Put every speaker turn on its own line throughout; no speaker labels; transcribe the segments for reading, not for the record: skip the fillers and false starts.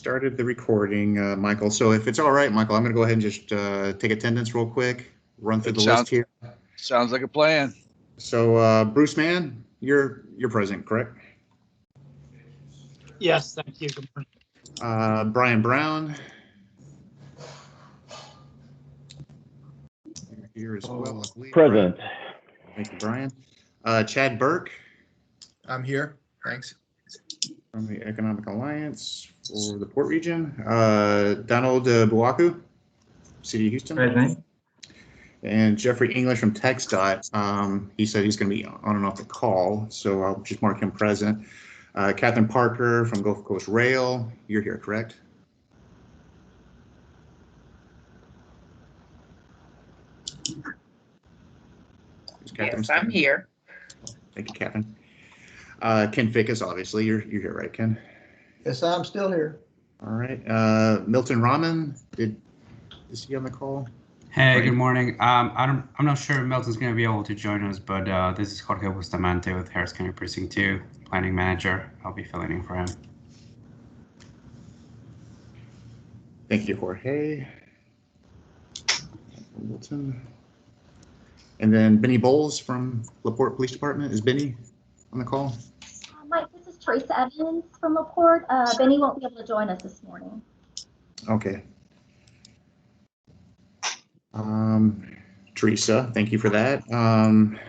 started the recording, Michael. So if it's all right, Michael, I'm going to go ahead and just take attendance real quick, run through the list here.
Sounds like a plan.
So Bruce Mann, you're present, correct?
Yes, thank you. Good morning.
Brian Brown. You're here as well, I believe.
Present.
Thank you, Brian. Chad Burke.
I'm here. Thanks.
From the Economic Alliance for the Port Region. Donald Buaku, City of Houston.
Present.
And Jeffrey English from TxDOT. He said he's going to be on and off the call, so I'll just mark him present. Catherine Parker from Gulf Coast Rail. You're here, correct?
Yes, I'm here.
Thank you, Catherine. Ken Fickus, obviously, you're here, right, Ken?
Yes, I'm still here.
All right. Milton Rahman, is he on the call?
Hey,
Right.
good morning. I'm not sure if Milton's going to be able to join us, but this is Jorge Bustamante with Harris County Precinct 2, Planning Manager. I'll be filling in for him.
Thank you, Jorge. Milton. And then Benny Bowles from LaPorte Police Department. Is Benny on the call?
Mike, this is Teresa Evans from LaPorte. Benny won't be able to join us this morning.
Okay. Teresa, thank you for that. And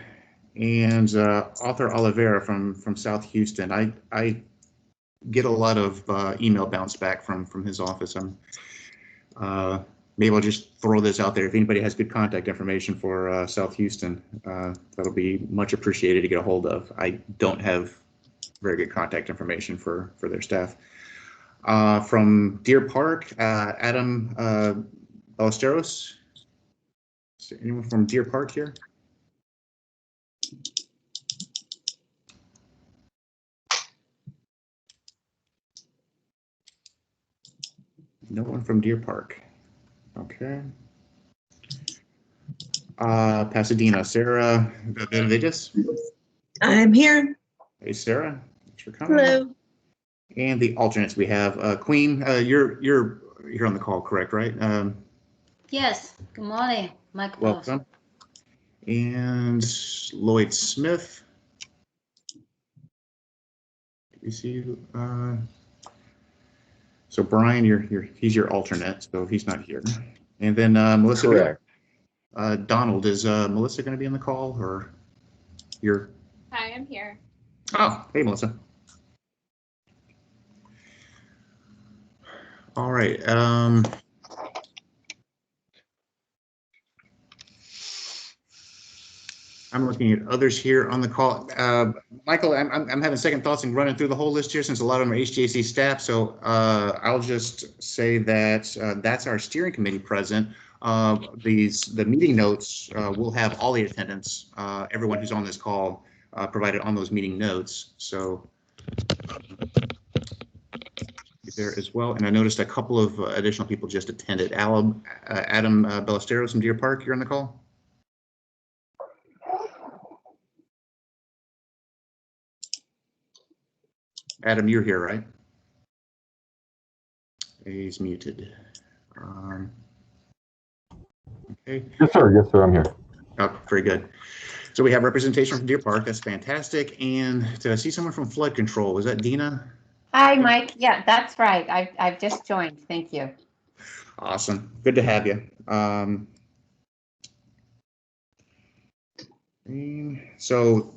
Arthur Oliveira from South Houston. I get a lot of email bounce back from his office. Maybe I'll just throw this out there. If anybody has good contact information for South Houston, that'll be much appreciated to get a hold of. I don't have very good contact information for their staff. From Deer Park, Adam Ballesteros. Is there anyone from Deer Park here? No one from Deer Park. Okay. Pasadena, Sarah Benavides.
I'm here.
Hey, Sarah. Thanks for coming.
Hello.
And the alternates we have Queen. You're here on the call, correct? Right?
Yes. Good morning, Mike.
Welcome. And Lloyd Smith. You see. So Brian, he's your alternate, so he's not here. And then Melissa.
Correct.
Donald, is Melissa going to be on the call, or you're?
Hi, I'm here.
Oh, hey, Melissa. All right. I'm looking at others here on the call. Michael, I'm having second thoughts and running through the whole list here since a lot of them are HGAC staff. So I'll just say that that's our steering committee present. The meeting notes will have all the attendance, everyone who's on this call provided on those meeting notes. So there as well. And I noticed a couple of additional people just attended. Adam Ballesteros from Deer Park, you're on the call? Adam, you're here, right? He's muted. Okay.
Yes, sir. Yes, sir. I'm here.
Oh, very good. So we have representation from Deer Park. That's fantastic. And did I see someone from Flood Control? Was that Dina?
Hi, Mike. Yeah, that's right. I've just joined. Thank you.
Awesome. Good to have you. So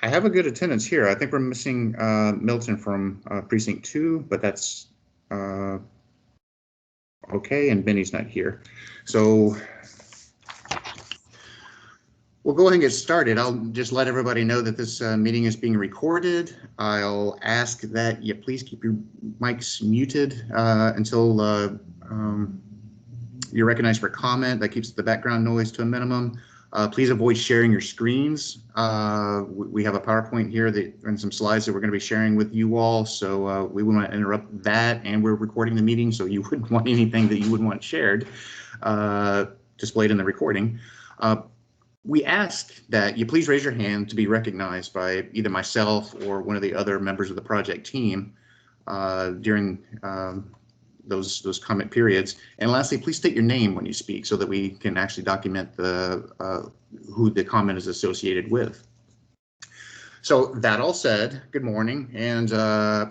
I have a good attendance here. I think we're missing Milton from Precinct 2, but that's okay, and Benny's not here. So we'll go ahead and get started. I'll just let everybody know that this meeting is being recorded. I'll ask that you please keep your mics muted until you're recognized for comment. That keeps the background noise to a minimum. Please avoid sharing your screens. We have a PowerPoint here and some slides that we're going to be sharing with you all. So we wouldn't want to interrupt that, and we're recording the meeting, so you wouldn't want anything that you wouldn't want shared displayed in the recording. We ask that you please raise your hand to be recognized by either myself or one of the other members of the project team during those comment periods. And lastly, please state your name when you speak so that we can actually document the who the comment is associated with. So that all said, good morning and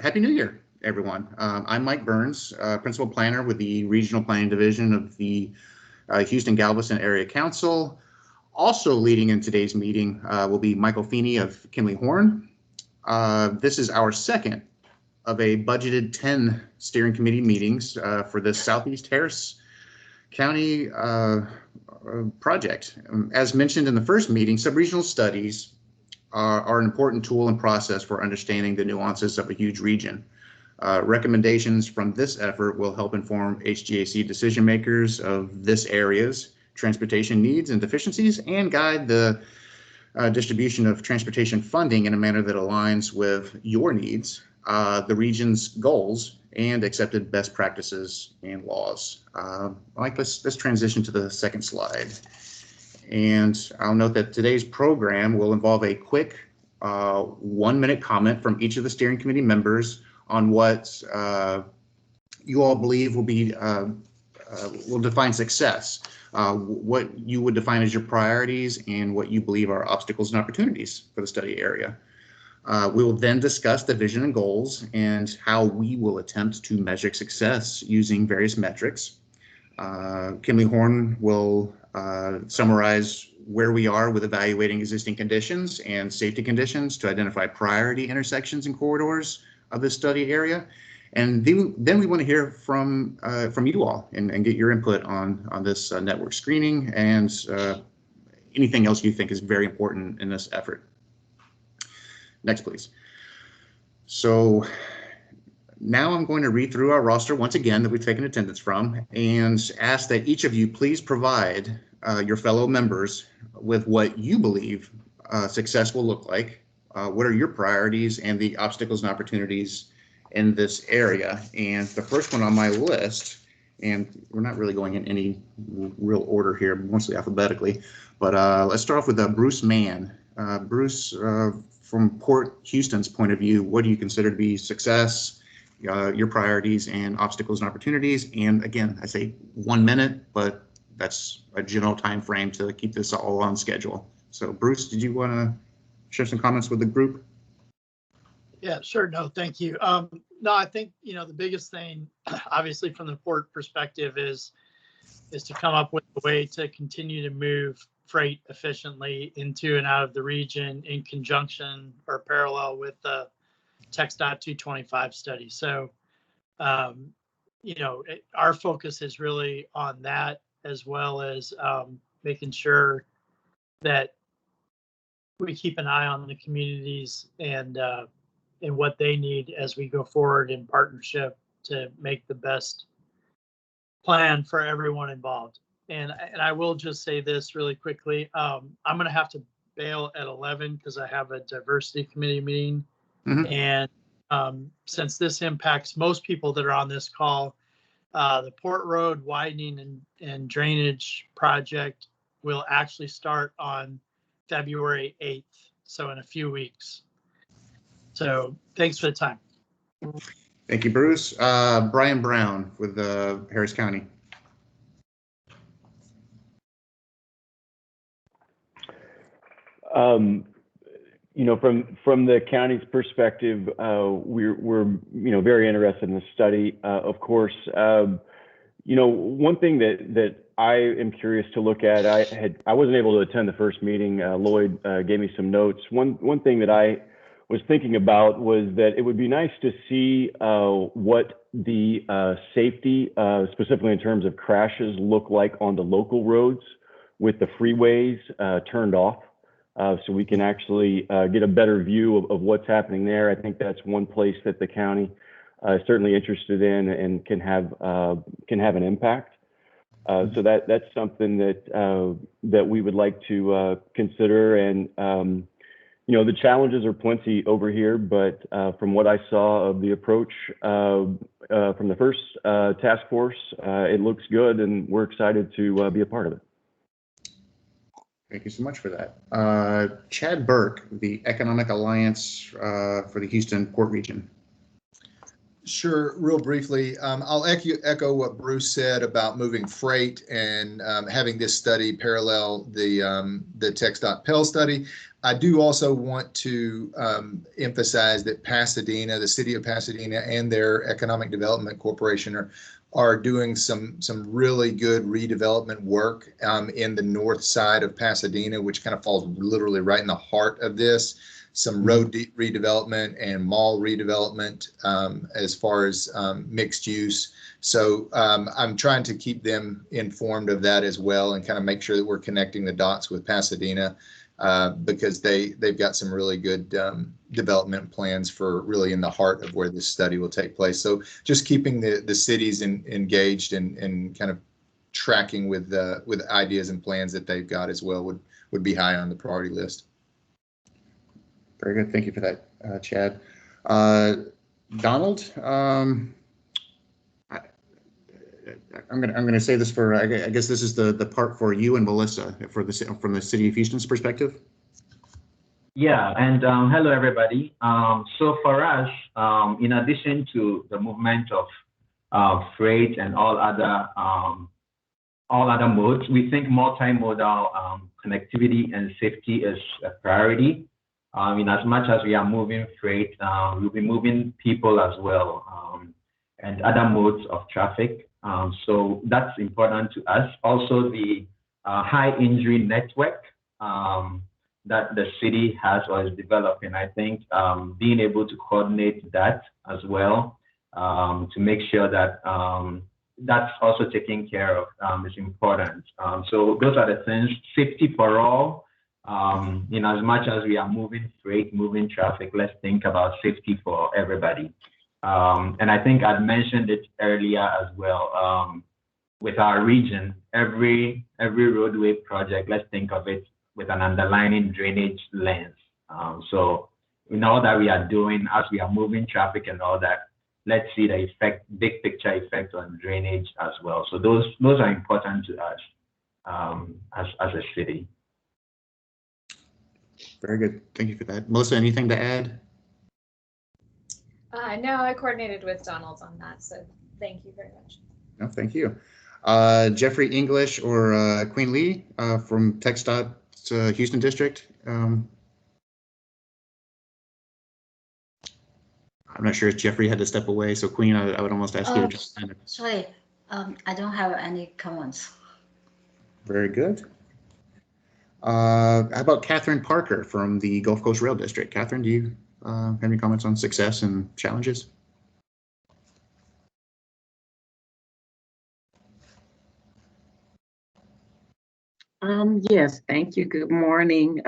Happy New Year, everyone. I'm Mike Burns, Principal Planner with the Regional Planning Division of the Houston-Galveston Area Council. Also leading in today's meeting will be Michael Feeney of Kinley Horn. This is our second of a budgeted 10 steering committee meetings for the Southeast Harris County project. As mentioned in the first meeting, subregional studies are an important tool and process for understanding the nuances of a huge region. Recommendations from this effort will help inform HGAC decision makers of this area's transportation needs and deficiencies and guide the distribution of transportation funding in a manner that aligns with your needs, the region's goals, and accepted best practices and laws. Mike, let's transition to the second slide. And I'll note that today's program will involve a quick 1-minute comment from each of the steering committee members on what you all believe will define success, what you would define as your priorities, and what you believe are obstacles and opportunities for the study area. We will then discuss the vision and goals and how we will attempt to measure success using various metrics. Kinley Horn will summarize where we are with evaluating existing conditions and safety conditions to identify priority intersections and corridors of this study area. And then we want to hear from you all and get your input on this network screening and anything else you think is very important in this effort. Next, please. So now I'm going to read through our roster once again that we've taken attendance from and ask that each of you please provide your fellow members with what you believe success will look like. What are your priorities and the obstacles and opportunities in this area? And the first one on my list, and we're not really going in any real order here, mostly alphabetically, but let's start off with Bruce Mann. Bruce, from Port Houston's point of view, what do you consider to be success, your priorities and obstacles and opportunities? And again, I say 1 minute, but that's a general time frame to keep this all on schedule. So Bruce, did you want to share some comments with the group?
Yeah, sure. No, thank you. No, I think, the biggest thing, obviously from the port perspective is to come up with a way to continue to move freight efficiently into and out of the region in conjunction or parallel with the TxDOT 225 study. So, our focus is really on that, as well as making sure that we keep an eye on the communities and what they need as we go forward in partnership to make the best plan for everyone involved. And I will just say this really quickly. I'm going to have to bail at 11 because I have a diversity committee meeting. Mm-hmm. And since this impacts most people that are on this call, the Port Road widening and drainage project will actually start on February 8th, so in a few weeks. So thanks for the time.
Thank you, Bruce. Brian Brown with Harris County.
From the county's perspective, we're very interested in the study. Of course, one thing that I am curious to look at. I wasn't able to attend the first meeting. Lloyd gave me some notes. One thing that I was thinking about was that it would be nice to see what the safety, specifically in terms of crashes, look like on the local roads with the freeways turned off. So we can actually get a better view of what's happening there. I think that's one place that the county is certainly interested in and can have an impact. So that's something that we would like to consider. And the challenges are plenty over here, but from what I saw of the approach from the first task force, it looks good, and we're excited to be a part of it.
Thank you so much for that. Chad Burke, the Economic Alliance for the Houston Port Region.
Sure, real briefly, I'll echo what Bruce said about moving freight and having this study parallel the TxDOT-Pell study. I do also want to emphasize that Pasadena, the city of Pasadena, and their Economic Development Corporation are doing some really good redevelopment work in the north side of Pasadena, which kind of falls literally right in the heart of this. Some road redevelopment and mall redevelopment as far as mixed use. So I'm trying to keep them informed of that as well and kind of make sure that we're connecting the dots with Pasadena because they've got some really good development plans for really in the heart of where this study will take place. So just keeping the cities engaged and kind of tracking with ideas and plans that they've got as well would be high on the priority list.
Very good. Thank you for that, Chad. Donald, I'm gonna say this for I guess this is the part for you and Melissa from the city of Houston's perspective.
Yeah, and hello everybody. So for us, in addition to the movement of freight and all other modes, we think multimodal connectivity and safety is a priority. In as much as we are moving freight, we'll be moving people as well, and other modes of traffic. So that's important to us. Also, the high injury network that the city has or is developing, I think being able to coordinate that as well to make sure that that's also taken care of is important. So those are the things. Safety for all. In as much as we are moving freight, moving traffic, let's think about safety for everybody. And I think I'd mentioned it earlier as well. With our region, every roadway project, let's think of it with an underlying drainage lens. So in all that we are doing as we are moving traffic and all that, let's see the effect, big picture effect on drainage as well. So those are important to us as a city.
Very good. Thank you for that. Melissa, anything to add?
No, I coordinated with Donald on that, so thank you very much.
No, thank you. Jeffrey English or Queen Lee from TxDOT's Houston District. I'm not sure if Jeffrey had to step away, so Queen, I would almost ask you to just kind of.
Sorry, I don't have any comments.
Very good. How about Catherine Parker from the Gulf Coast Rail District? Catherine, do you have any comments on success and challenges?
Yes, thank you. Good morning.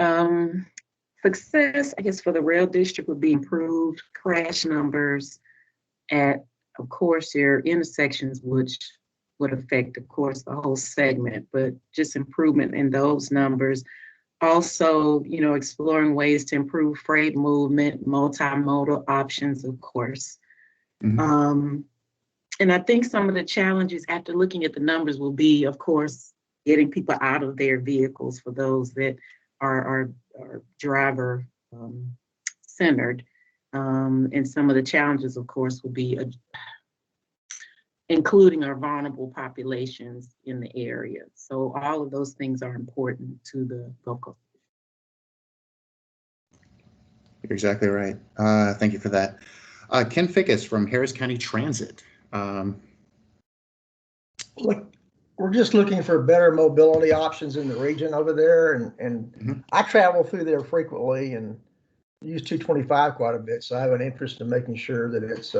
Success, I guess, for the rail district would be improved crash numbers at, of course, your intersections, which would affect, of course, the whole segment, but just improvement in those numbers. Also, exploring ways to improve freight movement, multimodal options, of course. Mm-hmm. And I think some of the challenges after looking at the numbers will be, of course, getting people out of their vehicles for those that are driver centered. And some of the challenges, of course, will be including our vulnerable populations in the area. So all of those things are important to the Gulf Coast.
You're exactly right. Thank you for that. Ken Fickus from Harris County Transit.
Look, we're just looking for better mobility options in the region over there. And mm-hmm. I travel through there frequently and use 225 quite a bit. So I have an interest in making sure that it's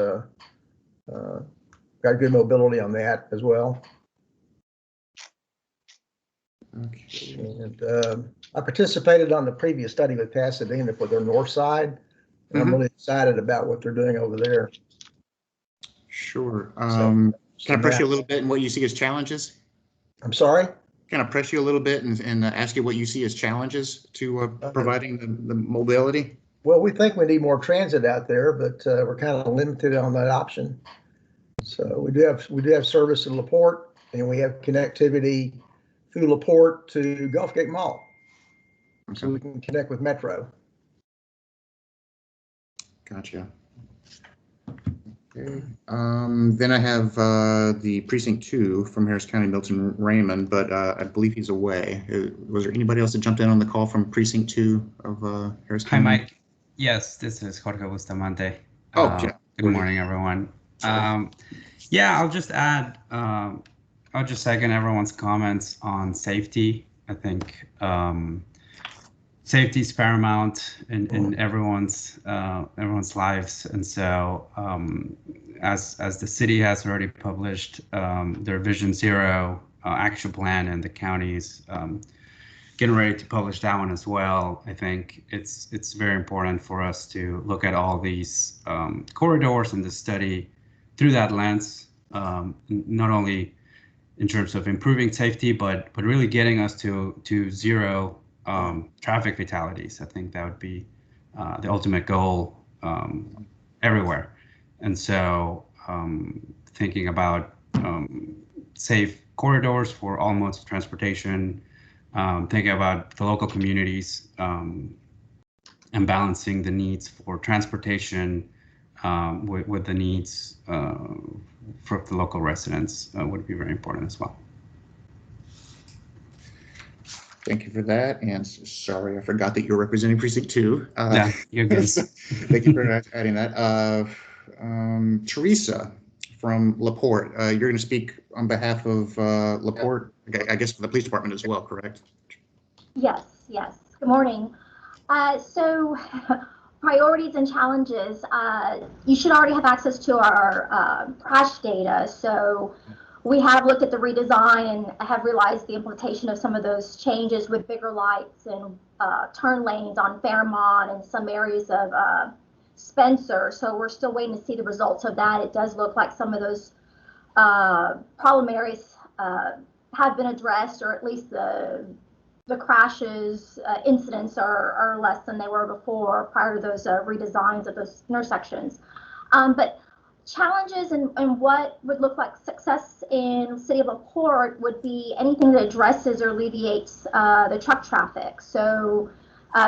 got good mobility on that as well. Okay. And I participated on the previous study with Pasadena for their north side. And I'm really excited about what they're doing over there.
Sure. Can I press you a little bit in what you see as challenges?
I'm sorry?
Can I press you a little bit and ask you what you see as challenges to providing the mobility?
Well, we think we need more transit out there, but we're kind of limited on that option. So we do have service in LaPorte, and we have connectivity through LaPorte to Gulfgate Mall. Okay. So we can connect with Metro.
Gotcha. Okay. Then I have the precinct 2 from Harris County, Milton Raymond, but I believe he's away. Was there anybody else that jumped in on the call from precinct 2 of Harris
Hi,
County?
Mike. Yes, this is Jorge Bustamante.
Oh, yeah.
Good morning, everyone. Yeah, I'll just add, I'll just second everyone's comments on safety. I think safety is paramount in everyone's lives, and so as the city has already published their Vision Zero action plan, and the counties getting ready to publish that one as well, I think it's very important for us to look at all these corridors in the study through that lens, not only in terms of improving safety, but really getting us to zero traffic fatalities. I think that would be the ultimate goal everywhere. And so thinking about safe corridors for all modes of transportation, thinking about the local communities, and balancing the needs for transportation with the needs for the local residents would be very important as well.
Thank you for that. And sorry, I forgot that you're representing precinct 2.
Yeah, you're good.
Thank you for adding that. Teresa from LaPorte, you're going to speak on behalf of LaPorte, I guess for the police department as well, correct?
Yes. Good morning. So priorities and challenges. You should already have access to our crash data. So we have looked at the redesign and have realized the implementation of some of those changes with bigger lights and turn lanes on Fairmont and some areas of Spencer. So we're still waiting to see the results of that. It does look like some of those problem areas have been addressed, or at least the crashes, incidents are less than they were before, prior to those redesigns of those intersections. But challenges and what would look like success in the city of LaPorte would be anything that addresses or alleviates the truck traffic. So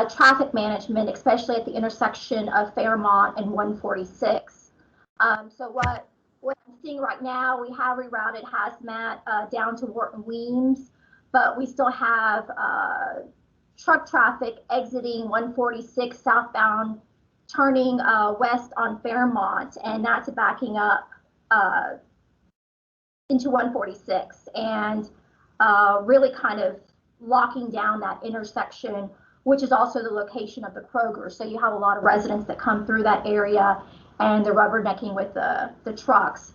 traffic management, especially at the intersection of Fairmont and 146. So what I'm seeing right now, we have rerouted hazmat down to Wharton Weems, but we still have truck traffic exiting 146 southbound, turning west on Fairmont, and that's backing up into 146 and really kind of locking down that intersection, which is also the location of the Kroger. So you have a lot of residents that come through that area and they're rubbernecking with the trucks.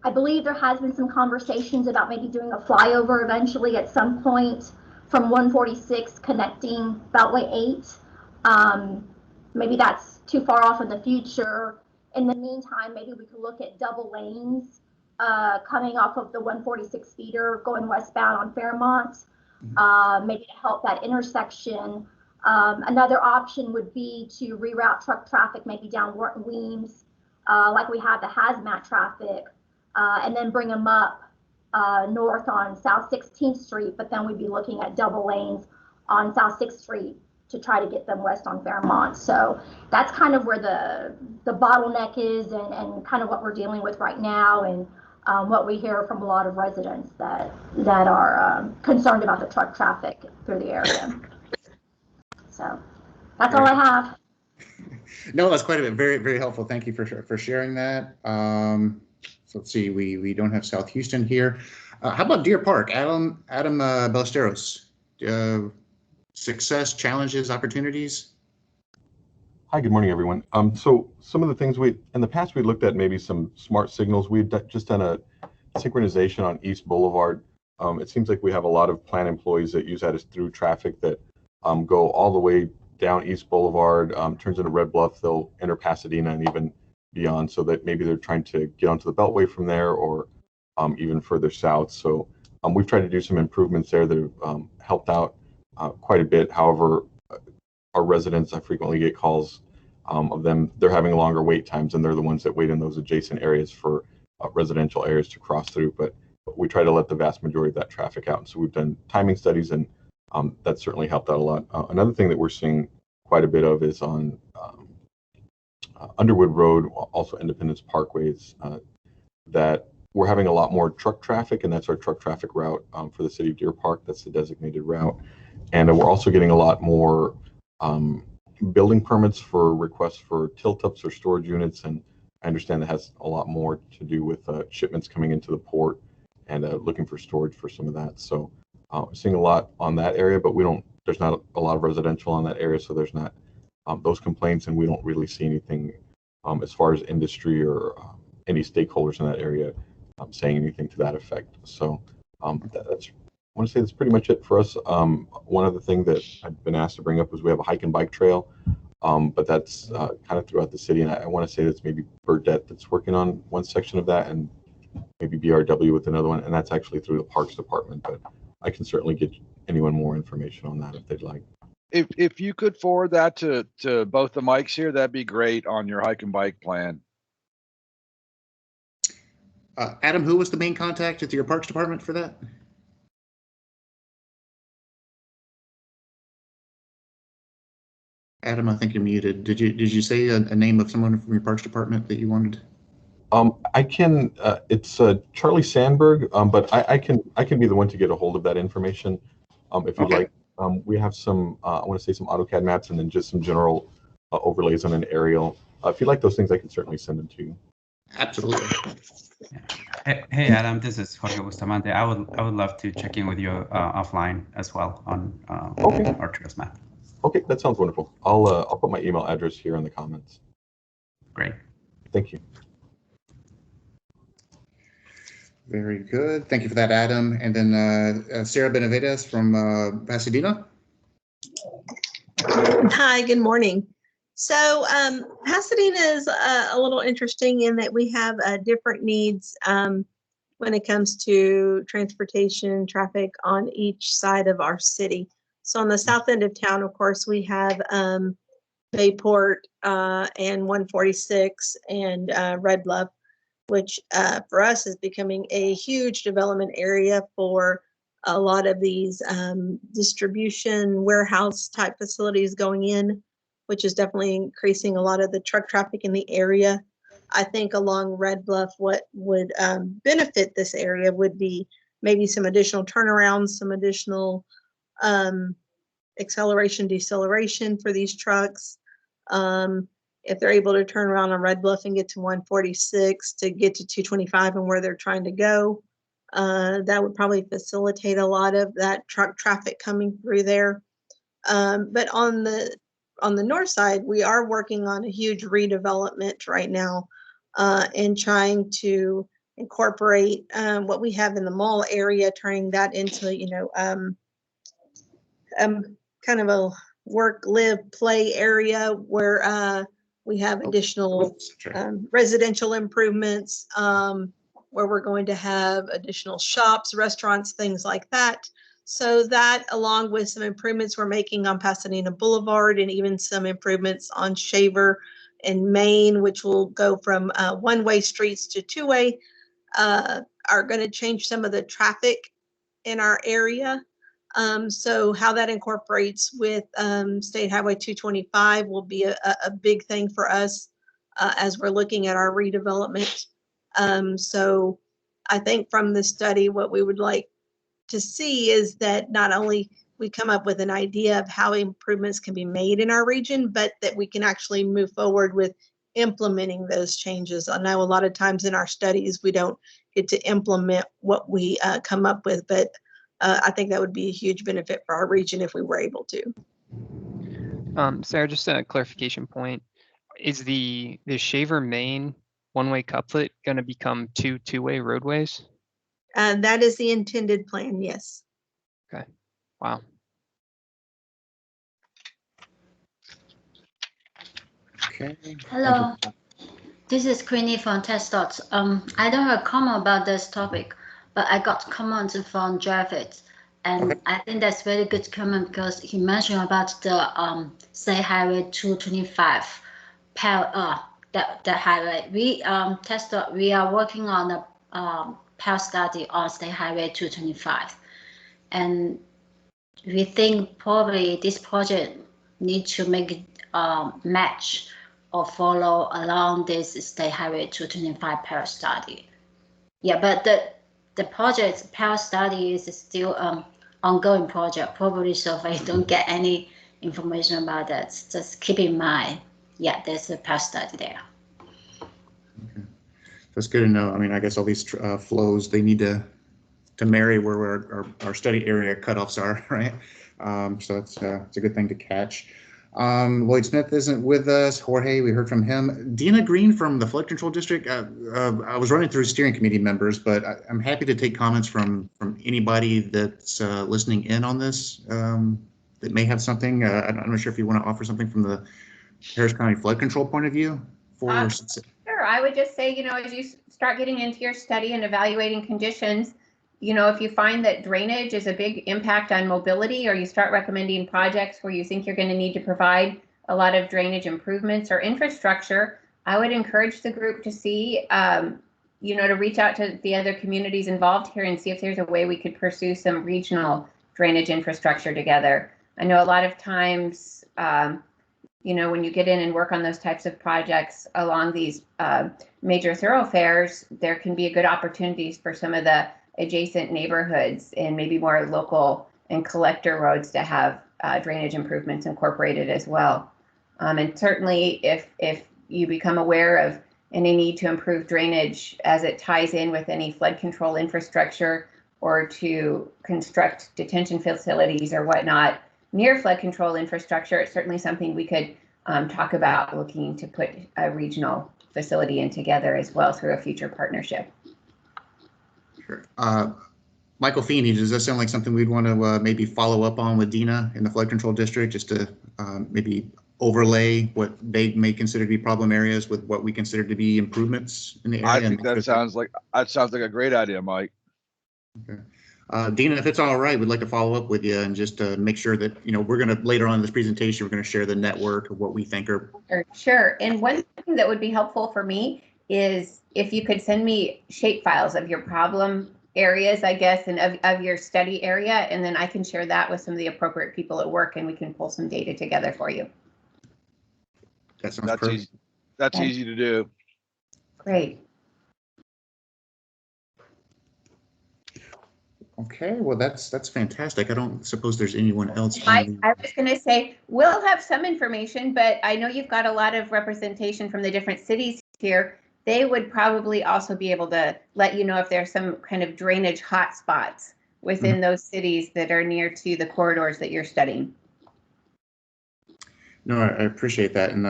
I believe there has been some conversations about maybe doing a flyover eventually at some point from 146 connecting Beltway 8. Maybe that's too far off in the future. In the meantime, maybe we could look at double lanes coming off of the 146 feeder going westbound on Fairmont, maybe to help that intersection. Another option would be to reroute truck traffic maybe down Wharton Weems, like we have the hazmat traffic, and then bring them up north on South 16th Street, but then we'd be looking at double lanes on South 6th Street to try to get them west on Fairmont. So that's kind of where the bottleneck is, and kind of what we're dealing with right now, and what we hear from a lot of residents that are concerned about the truck traffic through the area. So that's all I have.
No, that's quite a bit. Very, very helpful. Thank you for sharing that. So let's see, we don't have South Houston here. How about Deer Park? Adam Ballesteros. Success, challenges, opportunities?
Hi, good morning, everyone. So some of the things in the past, we looked at maybe some smart signals. We've just done a synchronization on East Boulevard. It seems like we have a lot of plant employees that use that as through traffic that go all the way down East Boulevard, turns into Red Bluff, they'll enter Pasadena and even beyond, so that maybe they're trying to get onto the Beltway from there, or even further south. So we've tried to do some improvements there that have helped out quite a bit. However, our residents, I frequently get calls of them, they're having longer wait times, and they're the ones that wait in those adjacent areas for residential areas to cross through. But we try to let the vast majority of that traffic out. And so we've done timing studies, and that's certainly helped out a lot. Another thing that we're seeing quite a bit of is on Underwood Road, also Independence Parkways, that we're having a lot more truck traffic, and that's our truck traffic route for the city of Deer Park. That's the designated route. And we're also getting a lot more building permits for requests for tilt-ups or storage units. And I understand that has a lot more to do with shipments coming into the port and looking for storage for some of that. So we're seeing a lot on that area, but there's not a lot of residential on that area. So there's not those complaints, and we don't really see anything as far as industry or any stakeholders in that area saying anything to that effect. So that's, I want to say that's pretty much it for us. One other thing that I've been asked to bring up was we have a hike and bike trail, but that's kind of throughout the city. And I want to say that's maybe Burdette that's working on one section of that, and maybe BRW with another one. And that's actually through the Parks Department, but I can certainly get anyone more information on that if they'd like.
If you could forward that to both the mics here, that'd be great on your hike and bike plan.
Adam, who was the main contact at your Parks Department for that? Adam, I think you're muted. Did you say a name of someone from your Parks Department that you wanted?
I can. It's Charlie Sandberg, but I can be the one to get a hold of that information if you'd like. We have some. I want to say some AutoCAD maps and then just some general overlays on an aerial. If you like those things, I can certainly send them to you.
Absolutely.
Hey Adam, this is Jorge Bustamante. I would love to check in with you offline as well on our trails map.
Okay, that sounds wonderful. I'll put my email address here in the comments.
Great.
Thank you.
Very good. Thank you for that, Adam. And then Sarah Benavides from Pasadena.
Hi, good morning. So Pasadena is a little interesting in that we have different needs when it comes to transportation traffic on each side of our city. So on the south end of town, of course, we have Bayport and 146 and Red Bluff, which for us is becoming a huge development area for a lot of these distribution warehouse type facilities going in, which is definitely increasing a lot of the truck traffic in the area. I think along Red Bluff, what would benefit this area would be maybe some additional turnarounds, some additional acceleration, deceleration for these trucks. If they're able to turn around on Red Bluff and get to 146 to get to 225 and where they're trying to go, that would probably facilitate a lot of that truck traffic coming through there. But on the north side, we are working on a huge redevelopment right now and trying to incorporate what we have in the mall area, turning that into, kind of a work, live, play area where we have additional residential improvements, where we're going to have additional shops, restaurants, things like that. So that, along with some improvements we're making on Pasadena Boulevard and even some improvements on Shaver and Main, which will go from one-way streets to two-way, are going to change some of the traffic in our area. So how that incorporates with State Highway 225 will be a big thing for us as we're looking at our redevelopment. So I think from the study, what we would like to see is that not only we come up with an idea of how improvements can be made in our region, but that we can actually move forward with implementing those changes. I know a lot of times in our studies, we don't get to implement what we come up with, but I think that would be a huge benefit for our region if we were able to.
Sarah, just a clarification point. Is the Shaver Main one-way couplet going to become two-way roadways?
That is the intended plan, yes.
Okay. Wow.
Okay.
Hello, this is Queenie from TestDots. I don't have a comment about this topic, but I got comments from Javed, and I think that's very good comment because he mentioned about the State Highway 225 that highway. We TestDot, we are working on a PAL study on State Highway 225, and we think probably this project needs to make match or follow along this State Highway 225 parallel study. Yeah, but the project parallel study is still ongoing project, probably, so if I don't get any information about that, just keep in mind, yeah, there's a parallel study there.
Okay. That's good to know. I mean, I guess all these flows, they need to marry where our study area cutoffs are, right? So it's a good thing to catch. Lloyd Smith isn't with us. Jorge, we heard from him. Dina Green from the Flood Control District. I was running through steering committee members, but I'm happy to take comments from anybody that's listening in on this that may have something. I'm not sure if you want to offer something from the Harris County Flood Control point of view.
Sure. I would just say, as you start getting into your study and evaluating conditions, if you find that drainage is a big impact on mobility, or you start recommending projects where you think you're going to need to provide a lot of drainage improvements or infrastructure, I would encourage the group to see, to reach out to the other communities involved here and see if there's a way we could pursue some regional drainage infrastructure together. I know a lot of times, when you get in and work on those types of projects along these major thoroughfares, there can be a good opportunities for some of the adjacent neighborhoods and maybe more local and collector roads to have drainage improvements incorporated as well. And certainly if you become aware of any need to improve drainage as it ties in with any flood control infrastructure or to construct detention facilities or whatnot near flood control infrastructure, it's certainly something we could talk about looking to put a regional facility in together as well through a future partnership.
Sure. Michael Feeney, does that sound like something we'd want to maybe follow up on with Dina in the Flood Control District, just to maybe overlay what they may consider to be problem areas with what we consider to be improvements in the area?
I think that sounds like a great idea, Mike.
Okay. Dina, if it's all right, we'd like to follow up with you and just make sure that, we're going to later on in this presentation, we're going to share the network of what we think are.
Sure. And one thing that would be helpful for me is if you could send me shape files of your problem areas, I guess, and of your study area, and then I can share that with some of the appropriate people at work and we can pull some data together for you.
That sounds perfect.
Easy. That's easy to do.
Great.
Okay, well, that's fantastic. I don't suppose there's anyone else.
I was going to say, we'll have some information, but I know you've got a lot of representation from the different cities here. They would probably also be able to let you know if there's some kind of drainage hotspots within those cities that are near to the corridors that you're studying.
No, I appreciate that. And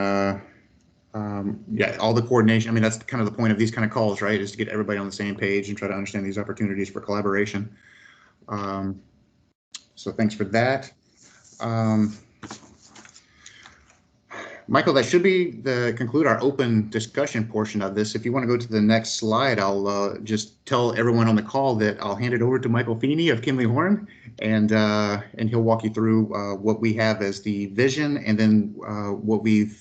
yeah, all the coordination. I mean, that's kind of the point of these kind of calls, right? Is to get everybody on the same page and try to understand these opportunities for collaboration. So thanks for that. Michael, that should be conclude our open discussion portion of this. If you want to go to the next slide, I'll just tell everyone on the call that I'll hand it over to Michael Feeney of Kinley Horn, and he'll walk you through what we have as the vision, and then what we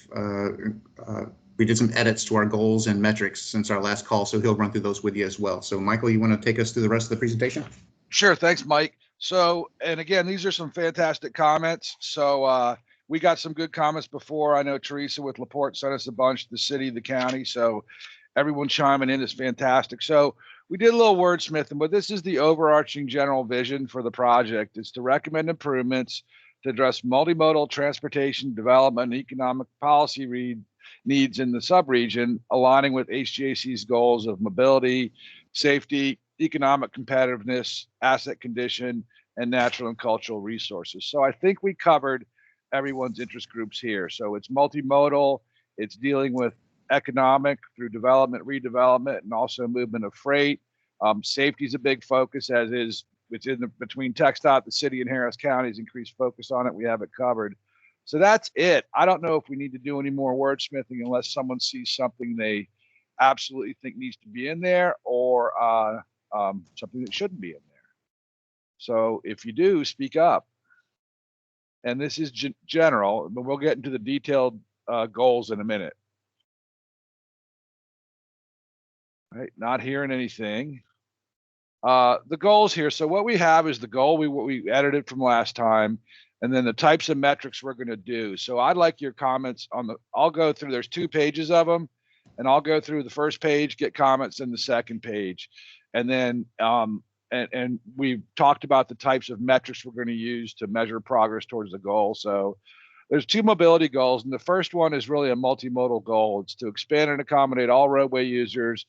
did some edits to our goals and metrics since our last call, so he'll run through those with you as well. So Michael, you want to take us through the rest of the presentation?
Sure, thanks, Mike. So, and again, these are some fantastic comments. So we got some good comments before. I know Teresa with LaPorte sent us a bunch, the city, the county. So everyone chiming in is fantastic. So we did a little wordsmithing, but this is the overarching general vision for the project. It's to recommend improvements to address multimodal transportation development and economic policy needs in the subregion, aligning with HGAC's goals of mobility, safety, economic competitiveness, asset condition, and natural and cultural resources. So I think we covered everyone's interest groups here. So it's multimodal, it's dealing with economic through development, redevelopment, and also movement of freight. Safety is a big focus, as is between TxDOT, the city, and Harris County's increased focus on it. We have it covered. So that's it. I don't know if we need to do any more wordsmithing unless someone sees something they absolutely think needs to be in there, or something that shouldn't be in there. So if you do, speak up. And this is general, but we'll get into the detailed goals in a minute. All right, not hearing anything. The goals here. So what we have is the goal, what we edited from last time, and then the types of metrics we're going to do. So I'd like your comments on I'll go through, there's 2 pages of them, and I'll go through the first page, get comments in the second page. And then, and we've talked about the types of metrics we're going to use to measure progress towards the goal. So there's 2 mobility goals, and the first one is really a multimodal goal. It's to expand and accommodate all roadway users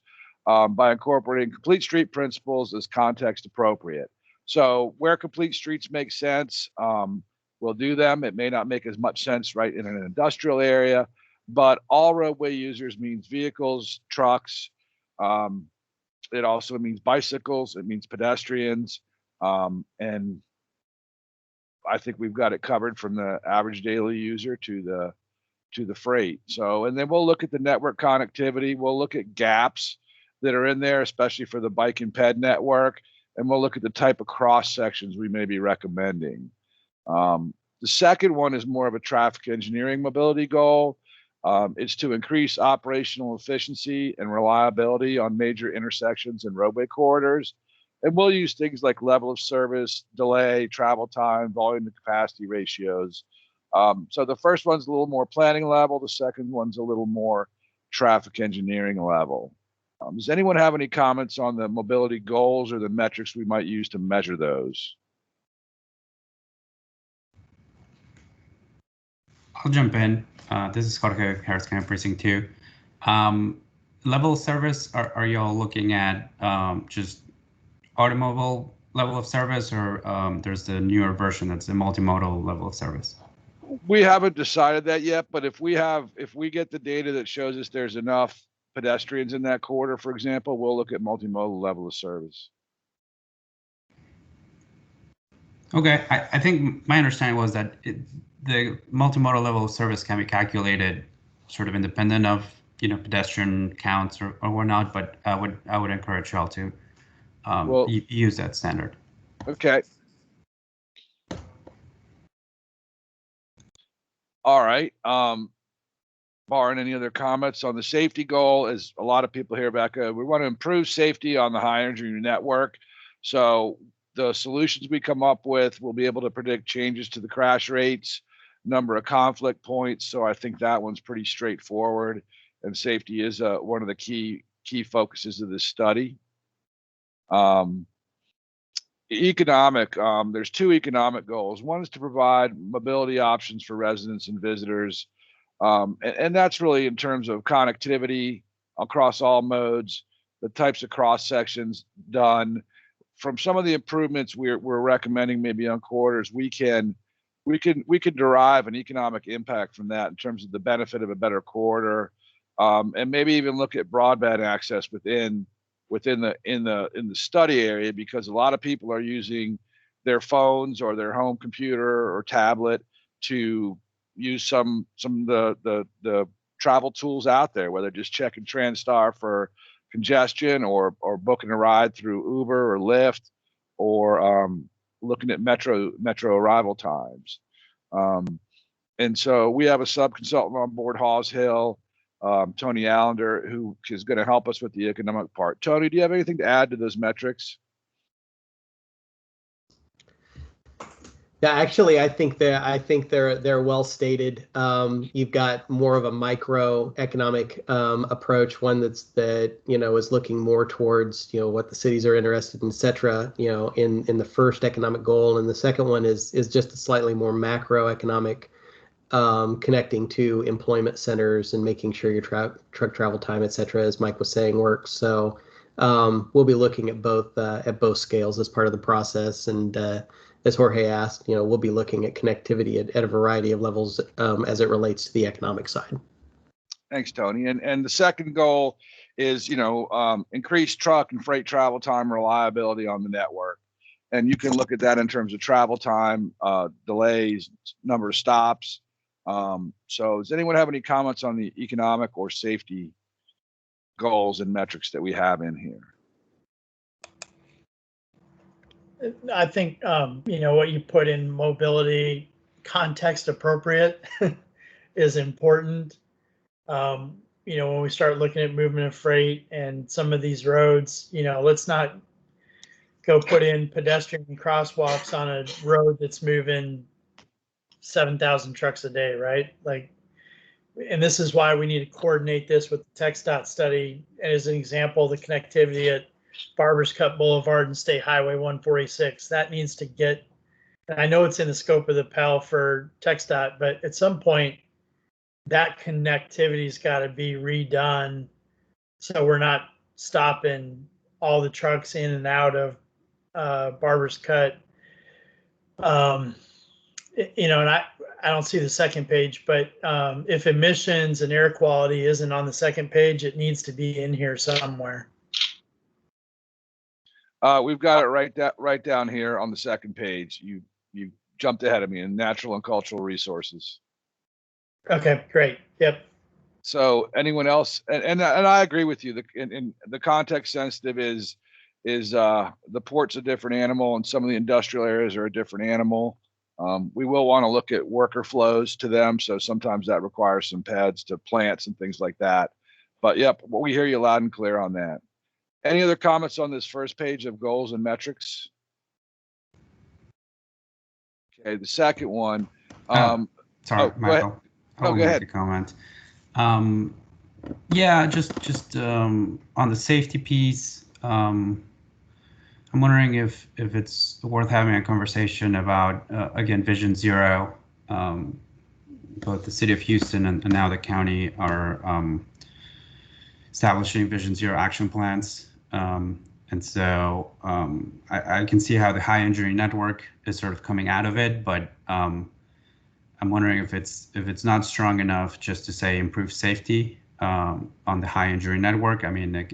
by incorporating complete street principles as context appropriate. So where complete streets make sense, we'll do them. It may not make as much sense right in an industrial area, but all roadway users means vehicles, trucks. It also means bicycles. It means pedestrians. And I think we've got it covered from the average daily user to the freight. So, and then we'll look at the network connectivity. We'll look at gaps that are in there, especially for the bike and ped network. And we'll look at the type of cross sections we may be recommending. The second one is more of a traffic engineering mobility goal. It's to increase operational efficiency and reliability on major intersections and roadway corridors. And we'll use things like level of service, delay, travel time, volume to capacity ratios. So the first one's a little more planning level. The second one's a little more traffic engineering level. Does anyone have any comments on the mobility goals or the metrics we might use to measure those?
I'll jump in. This is Jorge, Harris County Precinct 2. Level of service, are y'all looking at just automobile level of service, or there's the newer version that's the multimodal level of service?
We haven't decided that yet, but if we get the data that shows us there's enough pedestrians in that corridor, for example, we'll look at multimodal level of service.
Okay, I think my understanding was that the multimodal level of service can be calculated sort of independent of pedestrian counts or whatnot, but I would encourage y'all to use that standard.
Okay. All right. Barring any other comments on the safety goal, as a lot of people here, Becca, we want to improve safety on the high energy network. So the solutions we come up with will be able to predict changes to the crash rates, number of conflict points. So I think that one's pretty straightforward, and safety is one of the key focuses of this study. Economic, there's 2 economic goals. One is to provide mobility options for residents and visitors. And that's really in terms of connectivity across all modes, the types of cross sections done. From some of the improvements we're recommending maybe on corridors, we can derive an economic impact from that in terms of the benefit of a better corridor, and maybe even look at broadband access within the study area, because a lot of people are using their phones or their home computer or tablet to use some of the travel tools out there, whether just checking TransStar for congestion or booking a ride through Uber or Lyft, or looking at metro arrival times. And so we have a sub-consultant on board, Hawes Hill, Tony Allender, who is going to help us with the economic part. Tony, do you have anything to add to those metrics?
Yeah, actually, I think they're well stated. You've got more of a microeconomic approach, one that is looking more towards what the cities are interested in, et cetera. In the first economic goal, and the second one is just a slightly more macroeconomic, connecting to employment centers and making sure your truck travel time, et cetera, as Mike was saying, works. So we'll be looking at both scales as part of the process, and as Jorge asked, we'll be looking at connectivity at a variety of levels as it relates to the economic side.
Thanks, Tony. And the second goal is, increase truck and freight travel time reliability on the network. And you can look at that in terms of travel time, delays, number of stops. So does anyone have any comments on the economic or safety goals and metrics that we have in here?
I think, what you put in mobility, context appropriate is important. When we start looking at movement of freight and some of these roads, let's not go put in pedestrian crosswalks on a road that's moving 7,000 trucks a day, right? Like, and this is why we need to coordinate this with the TxDOT study. And as an example, the connectivity at Barbers Cut Boulevard and State Highway 146, that needs to get, and I know it's in the scope of the PAL for TxDOT, but at some point that connectivity's got to be redone. So we're not stopping all the trucks in and out of Barbers Cut. You know, and I don't see the second page, but if emissions and air quality isn't on the second page, it needs to be in here somewhere.
We've got it right down here on the second page. You jumped ahead of me in natural and cultural resources.
Okay, great. Yep.
So anyone else? And I agree with you. In the context sensitive is the port's a different animal, and some of the industrial areas are a different animal. We will want to look at worker flows to them. So sometimes that requires some pads to plants and things like that. But yep, we hear you loud and clear on that. Any other comments on this first page of goals and metrics? Okay, the second one.
Sorry, Michael.
Go ahead.
To comment. Yeah, just on the safety piece. I'm wondering if it's worth having a conversation about again Vision Zero. Both the city of Houston and now the county are establishing Vision Zero action plans. And so I can see how the high injury network is sort of coming out of it, but I'm wondering if it's not strong enough just to say improve safety on the high injury network. I mean,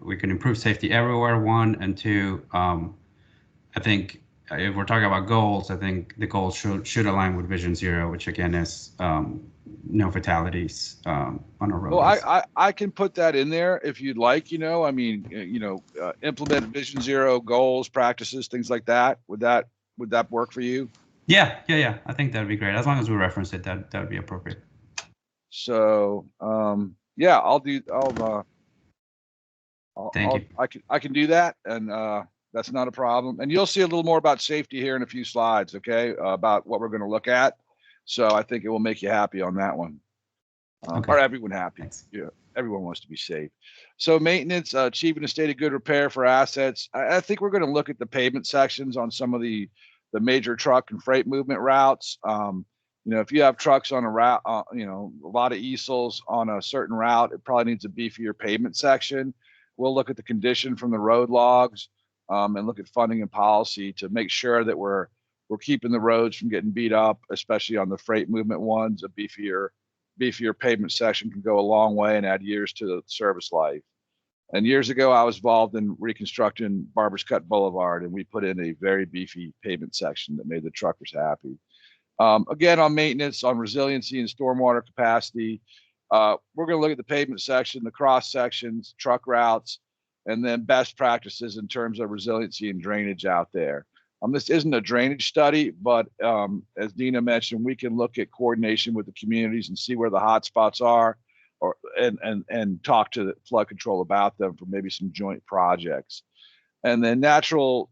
we can improve safety everywhere, one, and two, I think if we're talking about goals, I think the goals should align with Vision Zero, which again is no fatalities on our roads.
Well, I can put that in there if you'd like. I mean, implement Vision Zero goals, practices, things like that. Would that work for you?
Yeah. I think that'd be great. As long as we reference it, that would be appropriate.
So, yeah,
Thank you.
I can do that, and that's not a problem. And you'll see a little more about safety here in a few slides, okay, about what we're going to look at. So I think it will make you happy on that one, or everyone happy.
Thanks.
Yeah, everyone wants to be safe. So maintenance, achieving a state of good repair for assets. I think we're going to look at the pavement sections on some of the major truck and freight movement routes. If you have trucks on a route, a lot of easels on a certain route, it probably needs a beefier pavement section. We'll look at the condition from the road logs and look at funding and policy to make sure that we're keeping the roads from getting beat up, especially on the freight movement ones. A beefier pavement section can go a long way and add years to the service life. And years ago, I was involved in reconstructing Barbers Cut Boulevard, and we put in a very beefy pavement section that made the truckers happy. Again, on maintenance, on resiliency and stormwater capacity, we're going to look at the pavement section, the cross sections, truck routes, and then best practices in terms of resiliency and drainage out there. This isn't a drainage study, but as Dina mentioned, we can look at coordination with the communities and see where the hot spots are, and talk to the flood control about them for maybe some joint projects. And then natural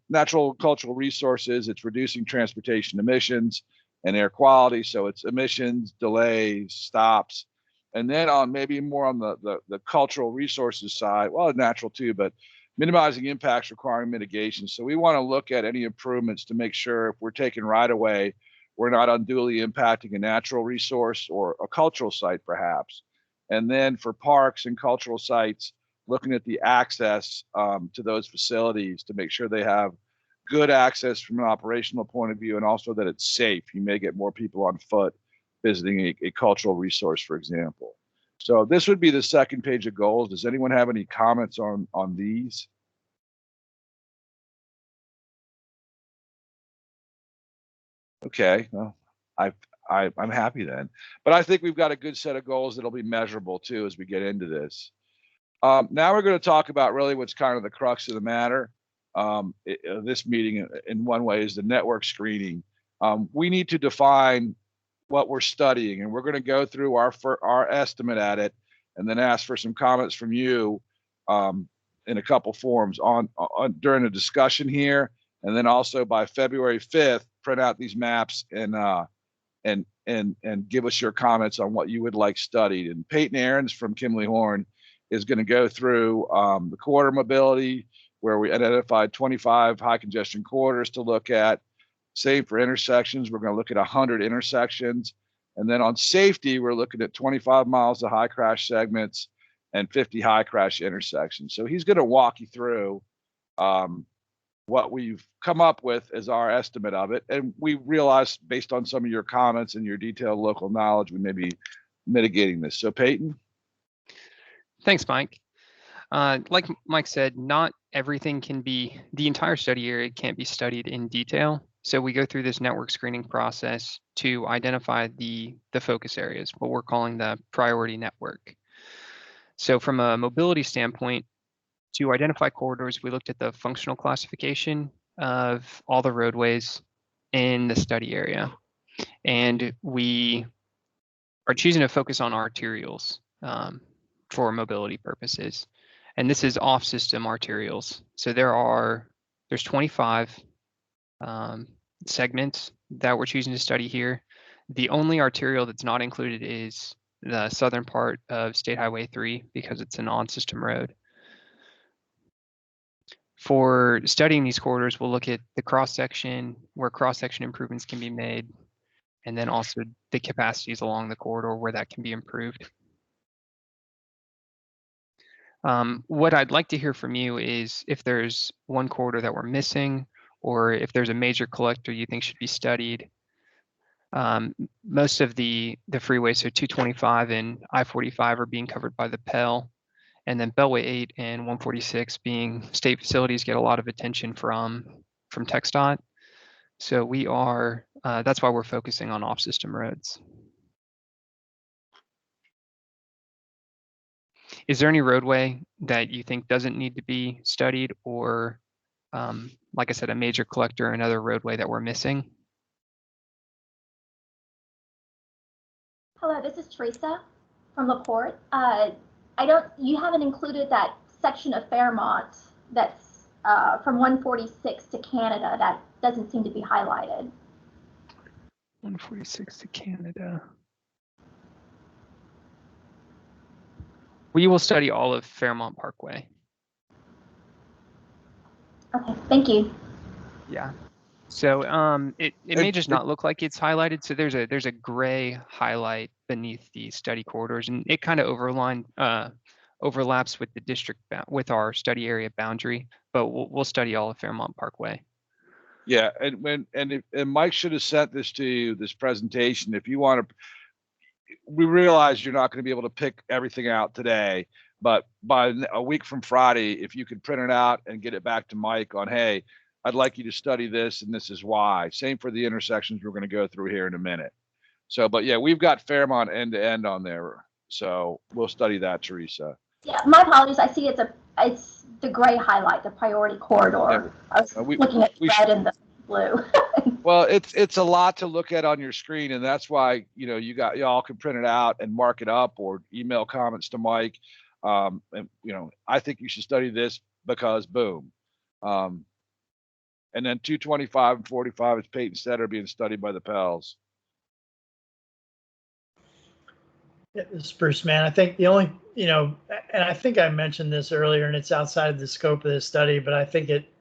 cultural resources, it's reducing transportation emissions and air quality. So it's emissions, delays, stops. And then on maybe more on the cultural resources side, well, natural too, but minimizing impacts requiring mitigation. So we want to look at any improvements to make sure if we're taking right away, we're not unduly impacting a natural resource or a cultural site perhaps. And then for parks and cultural sites, looking at the access to those facilities to make sure they have good access from an operational point of view, and also that it's safe. You may get more people on foot visiting a cultural resource, for example. So this would be the second page of goals. Does anyone have any comments on these? Okay, well, I'm happy then. But I think we've got a good set of goals that'll be measurable too as we get into this. Now we're going to talk about really what's kind of the crux of the matter. This meeting in one way is the network screening. We need to define what we're studying, and we're going to go through our estimate at it, and then ask for some comments from you in a couple forms on during the discussion here, and then also by February 5th, print out these maps and and give us your comments on what you would like studied. And Peyton Ahrens from Kimley Horn is going to go through the corridor mobility, where we identified 25 high congestion corridors to look at. Same for intersections. We're going to look at 100 intersections. And then on safety, we're looking at 25 miles of high crash segments and 50 high crash intersections. So he's going to walk you through what we've come up with as our estimate of it. And we realized, based on some of your comments and your detailed local knowledge, we may be mitigating this. So Peyton?
Thanks, Mike. Like Mike said, not everything can be, the entire study area can't be studied in detail. So we go through this network screening process to identify the focus areas, what we're calling the priority network. So from a mobility standpoint, to identify corridors, we looked at the functional classification of all the roadways in the study area. And we are choosing to focus on arterials for mobility purposes. And this is off-system arterials. So there's 25 segments that we're choosing to study here. The only arterial that's not included is the southern part of State Highway 3 because it's an on-system road. For studying these corridors, we'll look at the cross-section, where cross-section improvements can be made, and then also the capacities along the corridor where that can be improved. What I'd like to hear from you is if there's one corridor that we're missing, or if there's a major collector you think should be studied. Most of the freeways, so 225 and I-45, are being covered by the Pell, and then Beltway 8 and 146 being state facilities get a lot of attention from TxDOT. So we are, that's why we're focusing on off-system roads. Is there any roadway that you think doesn't need to be studied, or like I said, a major collector, another roadway that we're missing?
Hello, this is Teresa from LaPorte. You haven't included that section of Fairmont that's from 146 to Canada. That doesn't seem to be highlighted.
146 to Canada. We will study all of Fairmont Parkway.
Okay, thank you.
Yeah. So it may just not look like it's highlighted. So there's a gray highlight beneath the study corridors, and it kind of overlaps with the district with our study area boundary. But we'll study all of Fairmont Parkway.
Yeah, and Mike should have sent this to you, this presentation. If you want to, we realize you're not going to be able to pick everything out today, but by a week from Friday, if you could print it out and get it back to Mike on, hey, I'd like you to study this, and this is why. Same for the intersections we're going to go through here in a minute. So, but yeah, we've got Fairmont end to end on there. So we'll study that, Teresa.
Yeah, my apologies. I see it's the gray highlight, the priority corridor. Yeah. I was looking at the red and the blue.
Well, it's a lot to look at on your screen, and that's why, you know, y'all can print it out and mark it up or email comments to Mike. And you know, I think you should study this because boom. And then 225 and 45, as Peyton said, are being studied by the Pels.
Yeah, this is Bruce, man. I think the only, you know, and I think I mentioned this earlier, and it's outside of the scope of this study, but I think it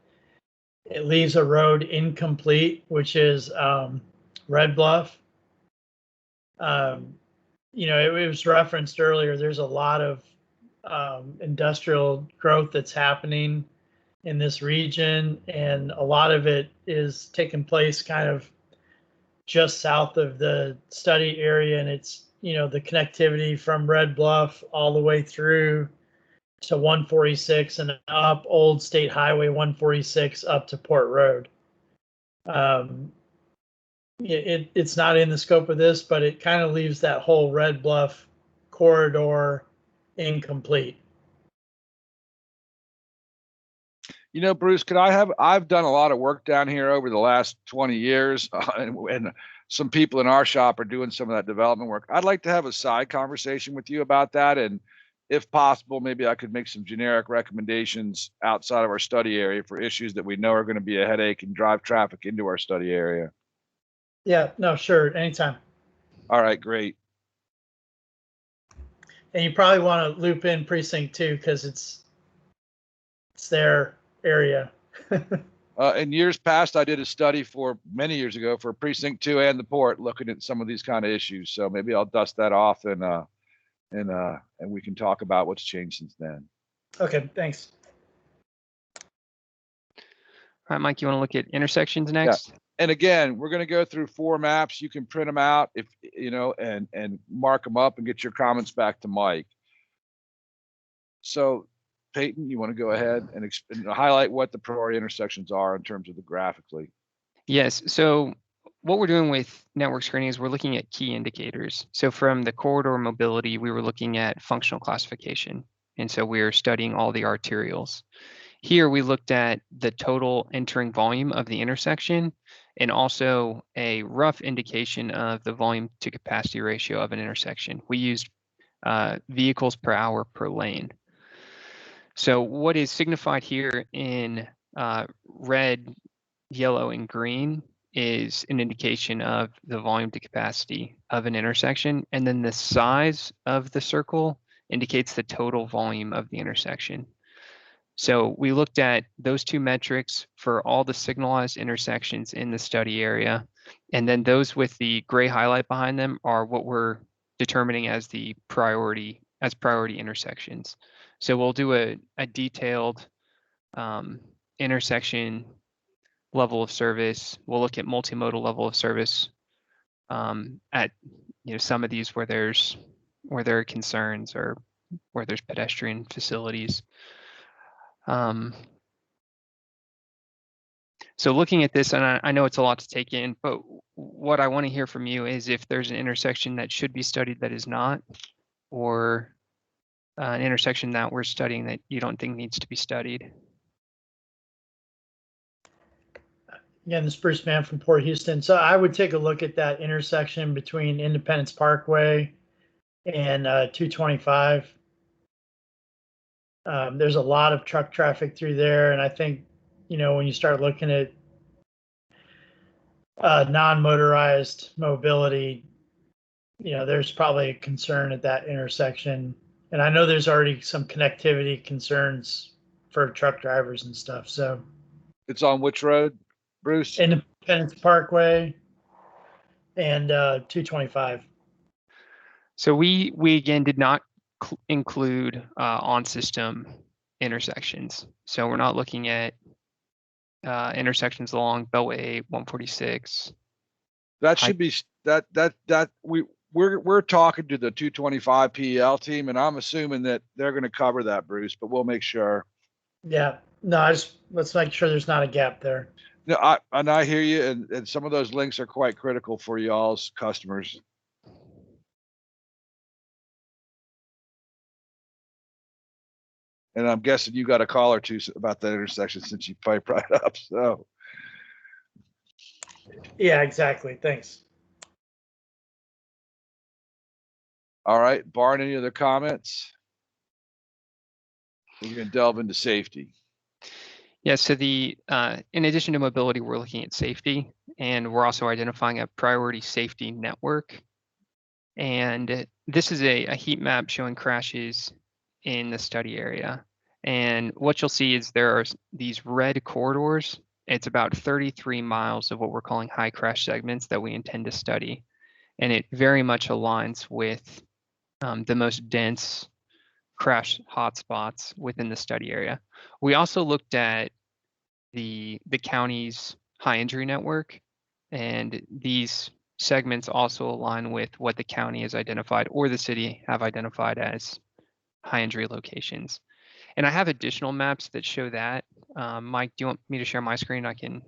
leaves a road incomplete, which is Red Bluff. You know, it was referenced earlier. There's a lot of industrial growth that's happening in this region, and a lot of it is taking place kind of just south of the study area, and it's, you know, the connectivity from Red Bluff all the way through to 146 and up Old State Highway 146 up to Port Road. It's not in the scope of this, but it kind of leaves that whole Red Bluff corridor incomplete.
You know, Bruce, I've done a lot of work down here over the last 20 years, and some people in our shop are doing some of that development work. I'd like to have a side conversation with you about that. And if possible, maybe I could make some generic recommendations outside of our study area for issues that we know are going to be a headache and drive traffic into our study area.
Yeah, no, sure. Anytime.
All right, great.
And you probably want to loop in precinct 2 because it's their area.
In years past, I did a study for many years ago for precinct 2 and the port, looking at some of these kind of issues. So maybe I'll dust that off and we can talk about what's changed since then.
Okay, thanks.
All right, Mike, you want to look at intersections next?
Yeah. And again, we're going to go through 4 maps. You can print them out if you know, and mark them up and get your comments back to Mike. So Peyton, you want to go ahead and highlight what the priority intersections are in terms of the graphically?
Yes. So what we're doing with network screening is we're looking at key indicators. So from the corridor mobility, we were looking at functional classification. And so we're studying all the arterials. Here we looked at the total entering volume of the intersection and also a rough indication of the volume to capacity ratio of an intersection. We used vehicles per hour per lane. So what is signified here in red, yellow, and green is an indication of the volume to capacity of an intersection. And then the size of the circle indicates the total volume of the intersection. So we looked at those 2 metrics for all the signalized intersections in the study area. And then those with the gray highlight behind them are what we're determining as the priority intersections. So we'll do a detailed intersection level of service. We'll look at multimodal level of service at some of these where there are concerns or where there's pedestrian facilities. So looking at this, and I know it's a lot to take in, but what I want to hear from you is if there's an intersection that should be studied that is not, or an intersection that we're studying that you don't think needs to be studied.
Again, this is Bruce Mann from Port Houston. So I would take a look at that intersection between Independence Parkway and 225. There's a lot of truck traffic through there, and I think, when you start looking at non-motorized mobility, there's probably a concern at that intersection. And I know there's already some connectivity concerns for truck drivers and stuff. So
it's on which road, Bruce?
Independence Parkway and 225.
So we again did not include on-system intersections. So we're not looking at intersections along Beltway 146.
That should be we're talking to the 225 PEL team, and I'm assuming that they're going to cover that, Bruce. But we'll make sure.
Yeah, no, let's make sure there's not a gap there.
No, I hear you, and some of those links are quite critical for y'all's customers. And I'm guessing you got a call or two about that intersection since you pipe right up. So.
Yeah, exactly. Thanks.
All right, barring any other comments, we're going to delve into safety.
Yeah, so in addition to mobility, we're looking at safety, and we're also identifying a priority safety network. And this is a heat map showing crashes in the study area. And what you'll see is there are these red corridors. It's about 33 miles of what we're calling high crash segments that we intend to study. And it very much aligns with the most dense crash hotspots within the study area. We also looked at the county's high injury network, and these segments also align with what the county has identified or the city have identified as high injury locations. And I have additional maps that show that. Mike, do you want me to share my screen? I can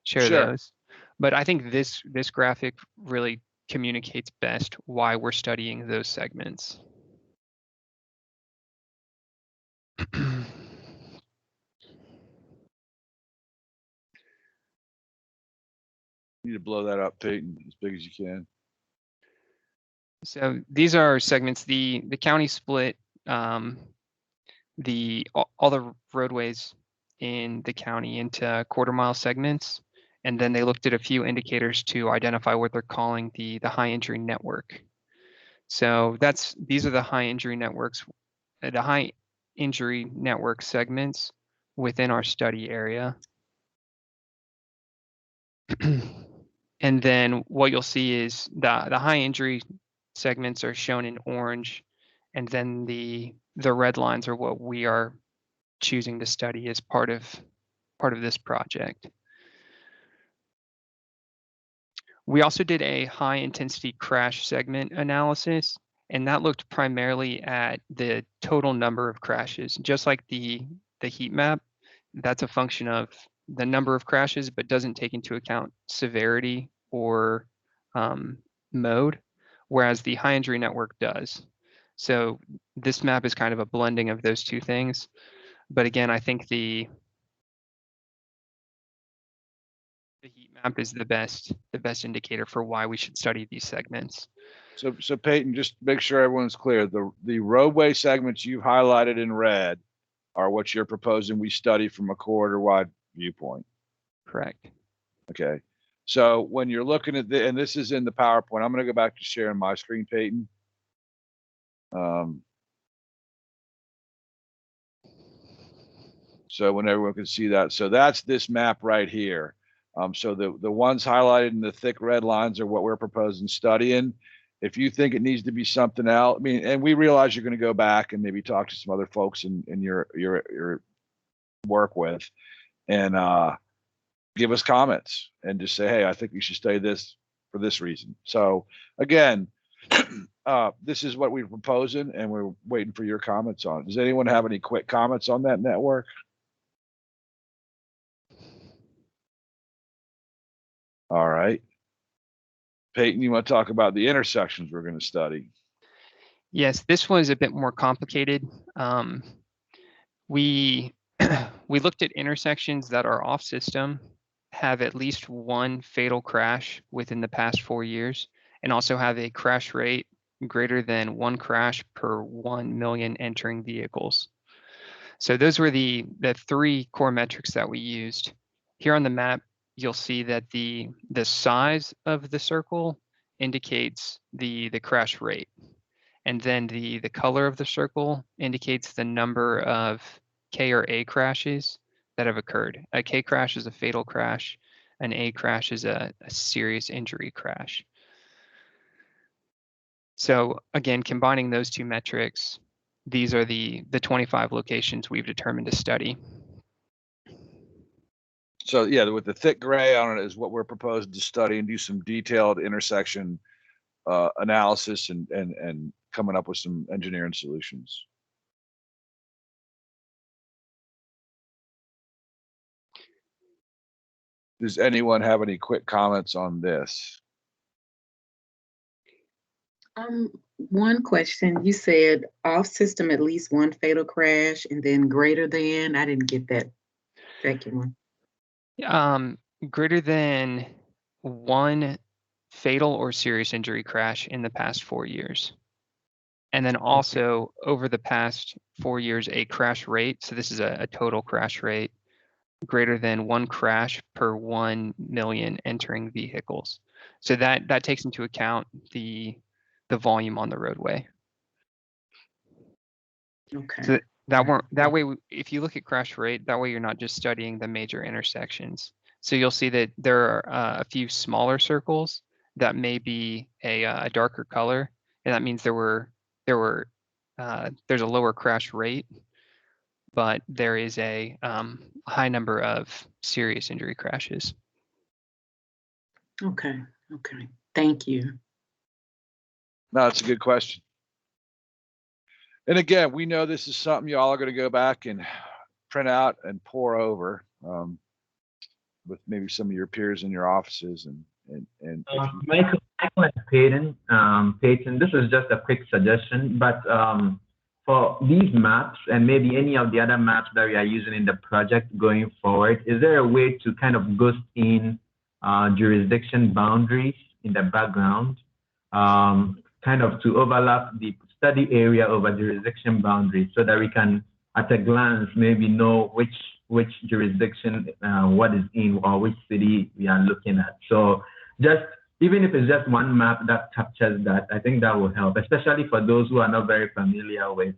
share those. But I think this graphic really communicates best why we're studying those segments.
You need to blow that up, Peyton, as big as you can.
So these are segments. The county split all the roadways in the county into quarter-mile segments, And then they looked at a few indicators to identify what they're calling the high injury network. So these are the high injury networks, the high injury network segments within our study area. And then what you'll see is the high injury segments are shown in orange, and then the red lines are what we are choosing to study as part of this project. We also did a high intensity crash segment analysis, and that looked primarily at the total number of crashes. Just like the heat map, that's a function of the number of crashes, but doesn't take into account severity or mode, whereas the high injury network does. So this map is kind of a blending of those two things. But again, I think the heat map is the best indicator for why we should study these segments.
So Peyton, just make sure everyone's clear. The roadway segments you've highlighted in red are what you're proposing we study from a corridor-wide viewpoint.
Correct.
Okay. So when you're looking at and this is in the PowerPoint, I'm going to go back to sharing my screen, Peyton. So when everyone can see that. So that's this map right here. So the ones highlighted in the thick red lines are what we're proposing studying. If you think it needs to be something else, I mean, and we realize you're going to go back and maybe talk to some other folks in your work with, and give us comments and just say, hey, I think you should study this for this reason. So again, this is what we're proposing, and we're waiting for your comments on it. Does anyone have any quick comments on that network? All right. Peyton, you want to talk about the intersections we're going to study?
Yes, this was a bit more complicated. We looked at intersections that are off system, have at least one fatal crash within the past 4 years, and also have a crash rate greater than 1 crash per 1 million entering vehicles. So those were the 3 core metrics that we used. Here on the map, you'll see that the size of the circle indicates the crash rate. And then the color of the circle indicates the number of K or A crashes that have occurred. A K crash is a fatal crash. An A crash is a serious injury crash. So again, combining those 2 metrics, these are the 25 locations we've determined to study.
So yeah, with the thick gray on it is what we're proposing to study and do some detailed intersection analysis and coming up with some engineering solutions. Does anyone have any quick comments on this?
One question. You said off system at least 1 fatal crash, and then greater than. I didn't get that second one.
Greater than 1 fatal or serious injury crash in the past 4 years. And then also over the past 4 years, a crash rate. So this is a total crash rate greater than 1 crash per 1 million entering vehicles. So that takes into account the volume on the roadway.
Okay.
So that way, if you look at crash rate, that way you're not just studying the major intersections. So you'll see that there are a few smaller circles that may be a darker color, and that means there's a lower crash rate, but there is a high number of serious injury crashes.
Okay. Thank you.
No, that's a good question. And again, we know this is something y'all are going to go back and print out and pour over with maybe some of your peers in your offices
Michael and Peyton, this is just a quick suggestion, but for these maps and maybe any of the other maps that we are using in the project going forward, is there a way to kind of ghost in jurisdiction boundaries in the background, kind of to overlap the study area over jurisdiction boundaries so that we can, at a glance, maybe know which which jurisdiction, what is in, or which city we are looking at. So just, even if it's just one map that captures that, I think that will help, especially for those who are not very familiar with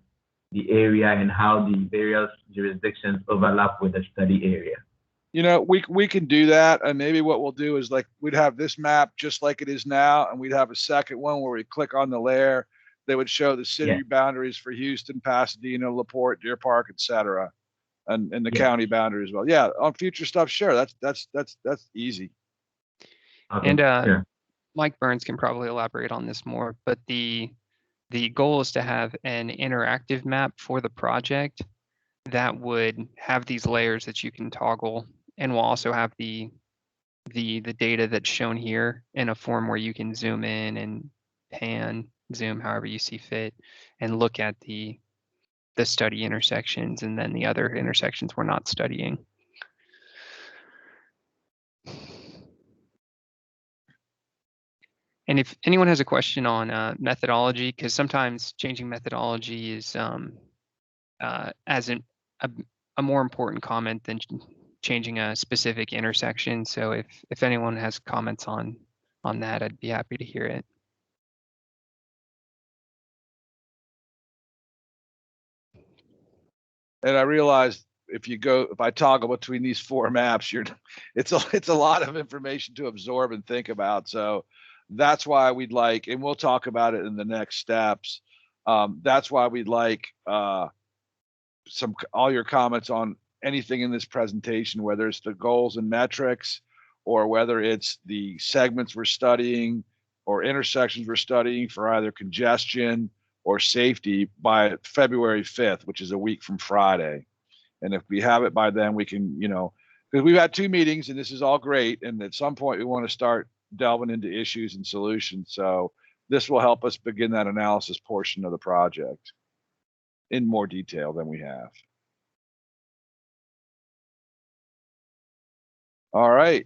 the area and how the various jurisdictions overlap with the study area.
You know, we can do that, and maybe what we'll do is, like, we'd have this map just like it is now, and we'd have a second one where we click on the layer that would show the city boundaries for Houston, Pasadena, LaPorte, Deer Park, etc., and the county boundary as well. Yeah, on future stuff, sure, that's easy.
Okay.
And Mike Burns can probably elaborate on this more, but the goal is to have an interactive map for the project that would have these layers that you can toggle, and will also have the data that's shown here in a form where you can zoom in and pan, zoom however you see fit, and look at the study intersections and then the other intersections we're not studying. And if anyone has a question on methodology, because sometimes changing methodology is as a more important comment than changing a specific intersection. So if anyone has comments on that, I'd be happy to hear it.
And I realized if I toggle between these four maps, it's a lot of information to absorb and think about. So that's why we'd like, and we'll talk about it in the next steps. That's why we'd like all your comments on anything in this presentation, whether it's the goals and metrics, or whether it's the segments we're studying or intersections we're studying for either congestion or safety, by February 5th, which is a week from Friday. And if we have it by then, we can, because we've had 2 meetings and this is all great. And at some point we want to start delving into issues and solutions. So this will help us begin that analysis portion of the project in more detail than we have. All right.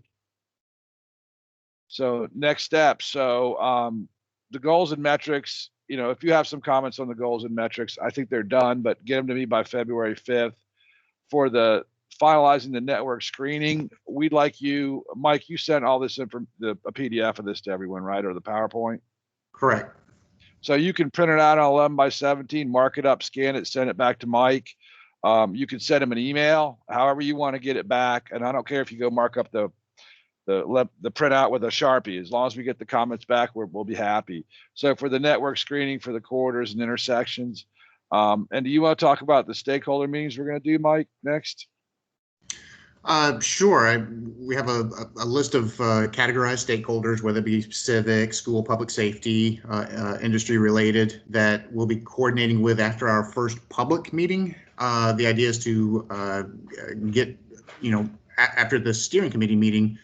So next step. So the goals and metrics, if you have some comments on the goals and metrics, I think they're done, but get them to me by February 5th. For the finalizing the network screening, we'd like you, Mike, you sent all this a PDF of this to everyone, right? Or the PowerPoint?
Correct.
So you can print it out on 11x17, mark it up, scan it, send it back to Mike. You can send him an email, however you want to get it back. And I don't care if you go mark up the printout with a Sharpie. As long as we get the comments back, we'll be happy. So for the network screening for the corridors and intersections, and do you want to talk about the stakeholder meetings we're going to do, Mike, next?
Sure. We have a list of categorized stakeholders, whether it be civic, school, public safety, industry related, that we'll be coordinating with after our first public meeting. The idea is to get, after the steering committee meeting,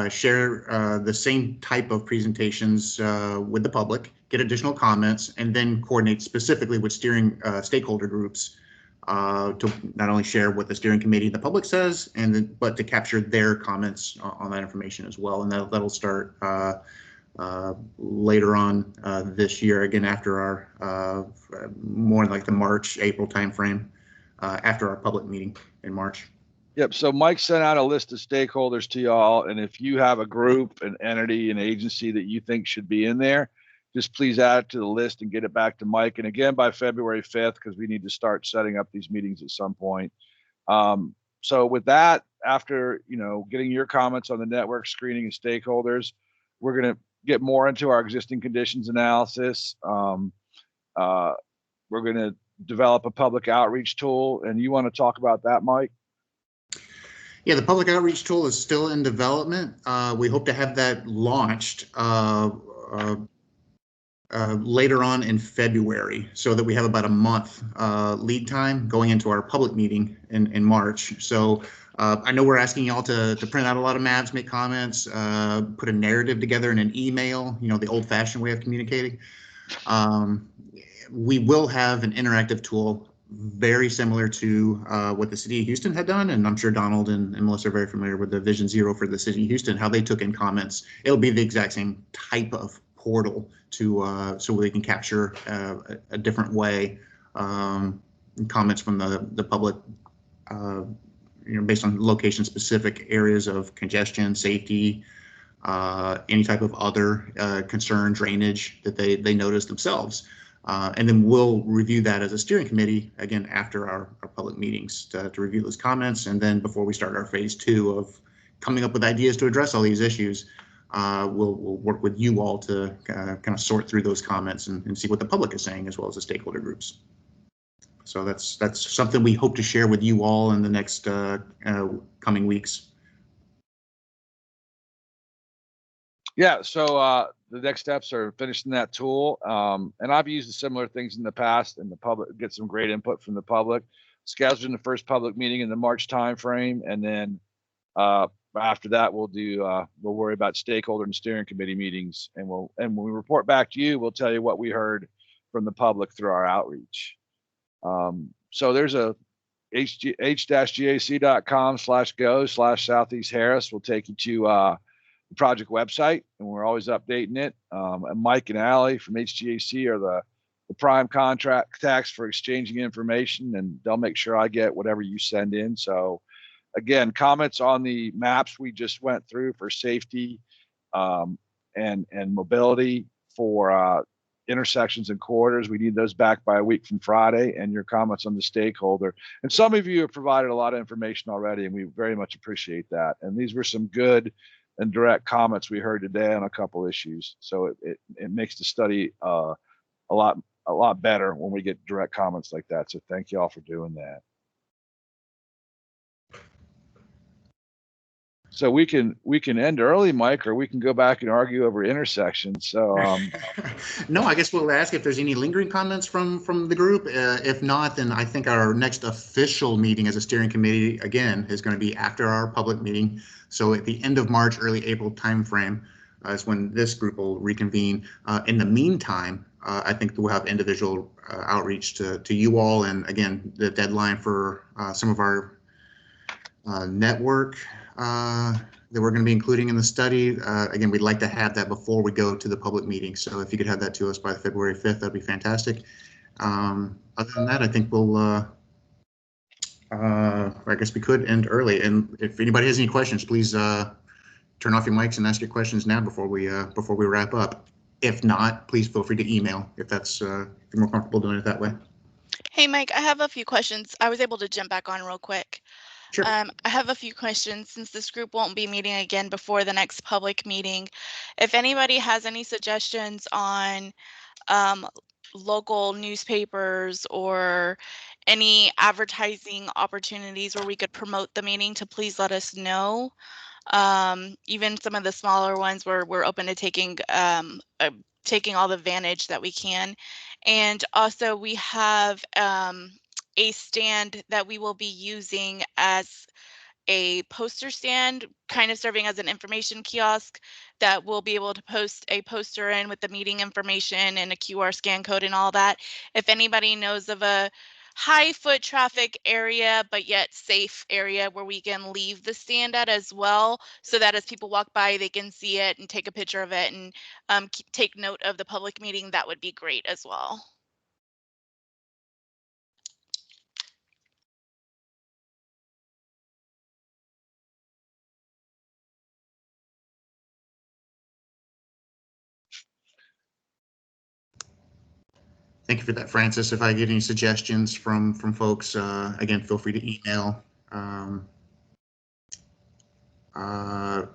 share the same type of presentations with the public, get additional comments, and then coordinate specifically with steering stakeholder groups to not only share what the steering committee and the public says, but to capture their comments on that information as well. And that'll start later on this year, again after our more like the March, April timeframe, after our public meeting in March.
Yep. So Mike sent out a list of stakeholders to y'all, and if you have a group, an entity, an agency that you think should be in there, just please add it to the list and get it back to Mike. And again, by February 5th, because we need to start setting up these meetings at some point. So with that, after getting your comments on the network screening and stakeholders, we're going to get more into our existing conditions analysis. We're going to develop a public outreach tool, and you want to talk about that, Mike?
Yeah, the public outreach tool is still in development. We hope to have that launched later on in February, so that we have about a month lead time going into our public meeting in March. So I know we're asking y'all to print out a lot of maps, make comments, put a narrative together in an email, the old-fashioned way of communicating. We will have an interactive tool very similar to what the city of Houston had done, and I'm sure Donald and Melissa are very familiar with the Vision Zero for the city of Houston, how they took in comments. It'll be the exact same type of portal to so they can capture a different way comments from the public, based on location-specific areas of congestion, safety, any type of other concern, drainage that they notice themselves. And then we'll review that as a steering committee, again, after our public meetings to review those comments. And then before we start our phase 2 of coming up with ideas to address all these issues, we'll work with you all to kind of sort through those comments and see what the public is saying, as well as the stakeholder groups. So that's something we hope to share with you all in the next coming weeks.
Yeah, so the next steps are finishing that tool. And I've used similar things in the past, and the public get some great input from the public. Scheduling the first public meeting in the March timeframe, and then after that, we'll worry about stakeholder and steering committee meetings, and when we report back to you, we'll tell you what we heard from the public through our outreach. So there's a h-gac.com/go/Southeast Harris will take you to the project website, and we're always updating it. And Mike and Allie from HGAC are the prime contacts for exchanging information, and they'll make sure I get whatever you send in. So again, comments on the maps we just went through for safety and mobility for intersections and corridors. We need those back by a week from Friday, and your comments on the stakeholder. And some of you have provided a lot of information already, and we very much appreciate that. And these were some good and direct comments we heard today on a couple issues. So it makes the study a lot better when we get direct comments like that. So thank you all for doing that. So we can end early, Mike, or we can go back and argue over intersections. So
no, I guess we'll ask if there's any lingering comments from the group. If not, then I think our next official meeting as a steering committee, again, is going to be after our public meeting. So at the end of March, early April timeframe is when this group will reconvene. In the meantime, I think we'll have individual outreach to you all. And again, the deadline for some of our network that we're going to be including in the study. Again, we'd like to have that before we go to the public meeting. So if you could have that to us by February 5th, that'd be fantastic. Other than that, I think we'll, I guess we could end early. And if anybody has any questions, please turn off your mics and ask your questions now before we wrap up. If not, please feel free to email if that's if you're more comfortable doing it that way.
Hey, Mike, I have a few questions. I was able to jump back on real quick.
Sure.
I have a few questions since this group won't be meeting again before the next public meeting. If anybody has any suggestions on local newspapers or any advertising opportunities where we could promote the meeting, to please let us know. Even some of the smaller ones where we're open to taking all the advantage that we can. And also we have a stand that we will be using as a poster stand, kind of serving as an information kiosk that we'll be able to post a poster in with the meeting information and a QR scan code and all that. If anybody knows of a high foot traffic area, but yet safe area where we can leave the stand at as well, so that as people walk by, they can see it and take a picture of it and take note of the public meeting, that would be great as well.
Thank you for that, Francis. If I get any suggestions from folks, again, feel free to email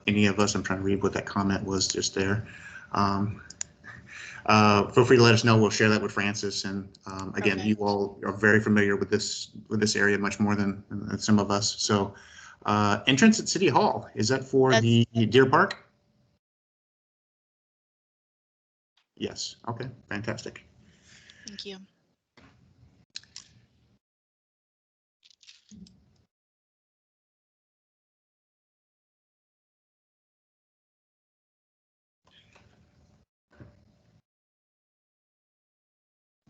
any of us. I'm trying to read what that comment was just there. Feel free to let us know. We'll share that with Francis. And again, you all are very familiar with this area much more than some of us. So entrance at City Hall, is that for the Deer Park? Yes. Okay, fantastic.
Thank you.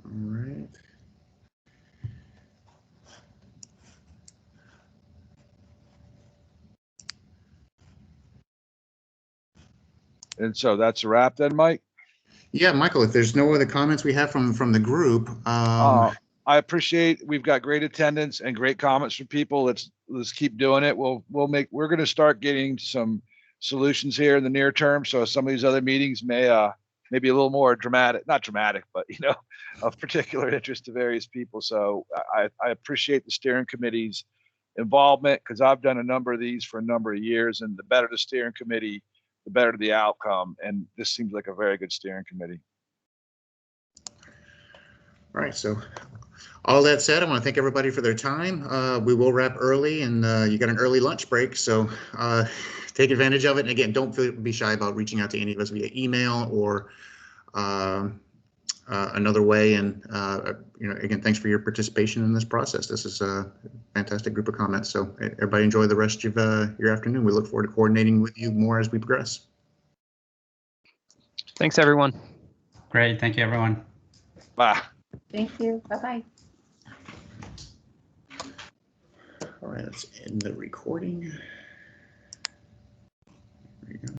All right.
And so that's a wrap then, Mike?
Yeah, Michael, if there's no other comments we have from the group.
I appreciate, we've got great attendance and great comments from people. Let's let's keep doing it. We're going to start getting some solutions here in the near term. So some of these other meetings may be a little more dramatic, not dramatic, but of particular interest to various people. So I appreciate the steering committee's involvement, because I've done a number of these for a number of years, and the better the steering committee, the better the outcome. And this seems like a very good steering committee.
All right, so all that said, I want to thank everybody for their time. We will wrap early, and you got an early lunch break, so take advantage of it. And again, don't be shy about reaching out to any of us via email or another way. And again, thanks for your participation in this process. This is a fantastic group of comments. So everybody enjoy the rest of your afternoon. We look forward to coordinating with you more as we progress.
Thanks, everyone.
Great. Thank you, everyone.
Bye.
Thank you. Bye-bye.
All right, let's end the recording. There you go.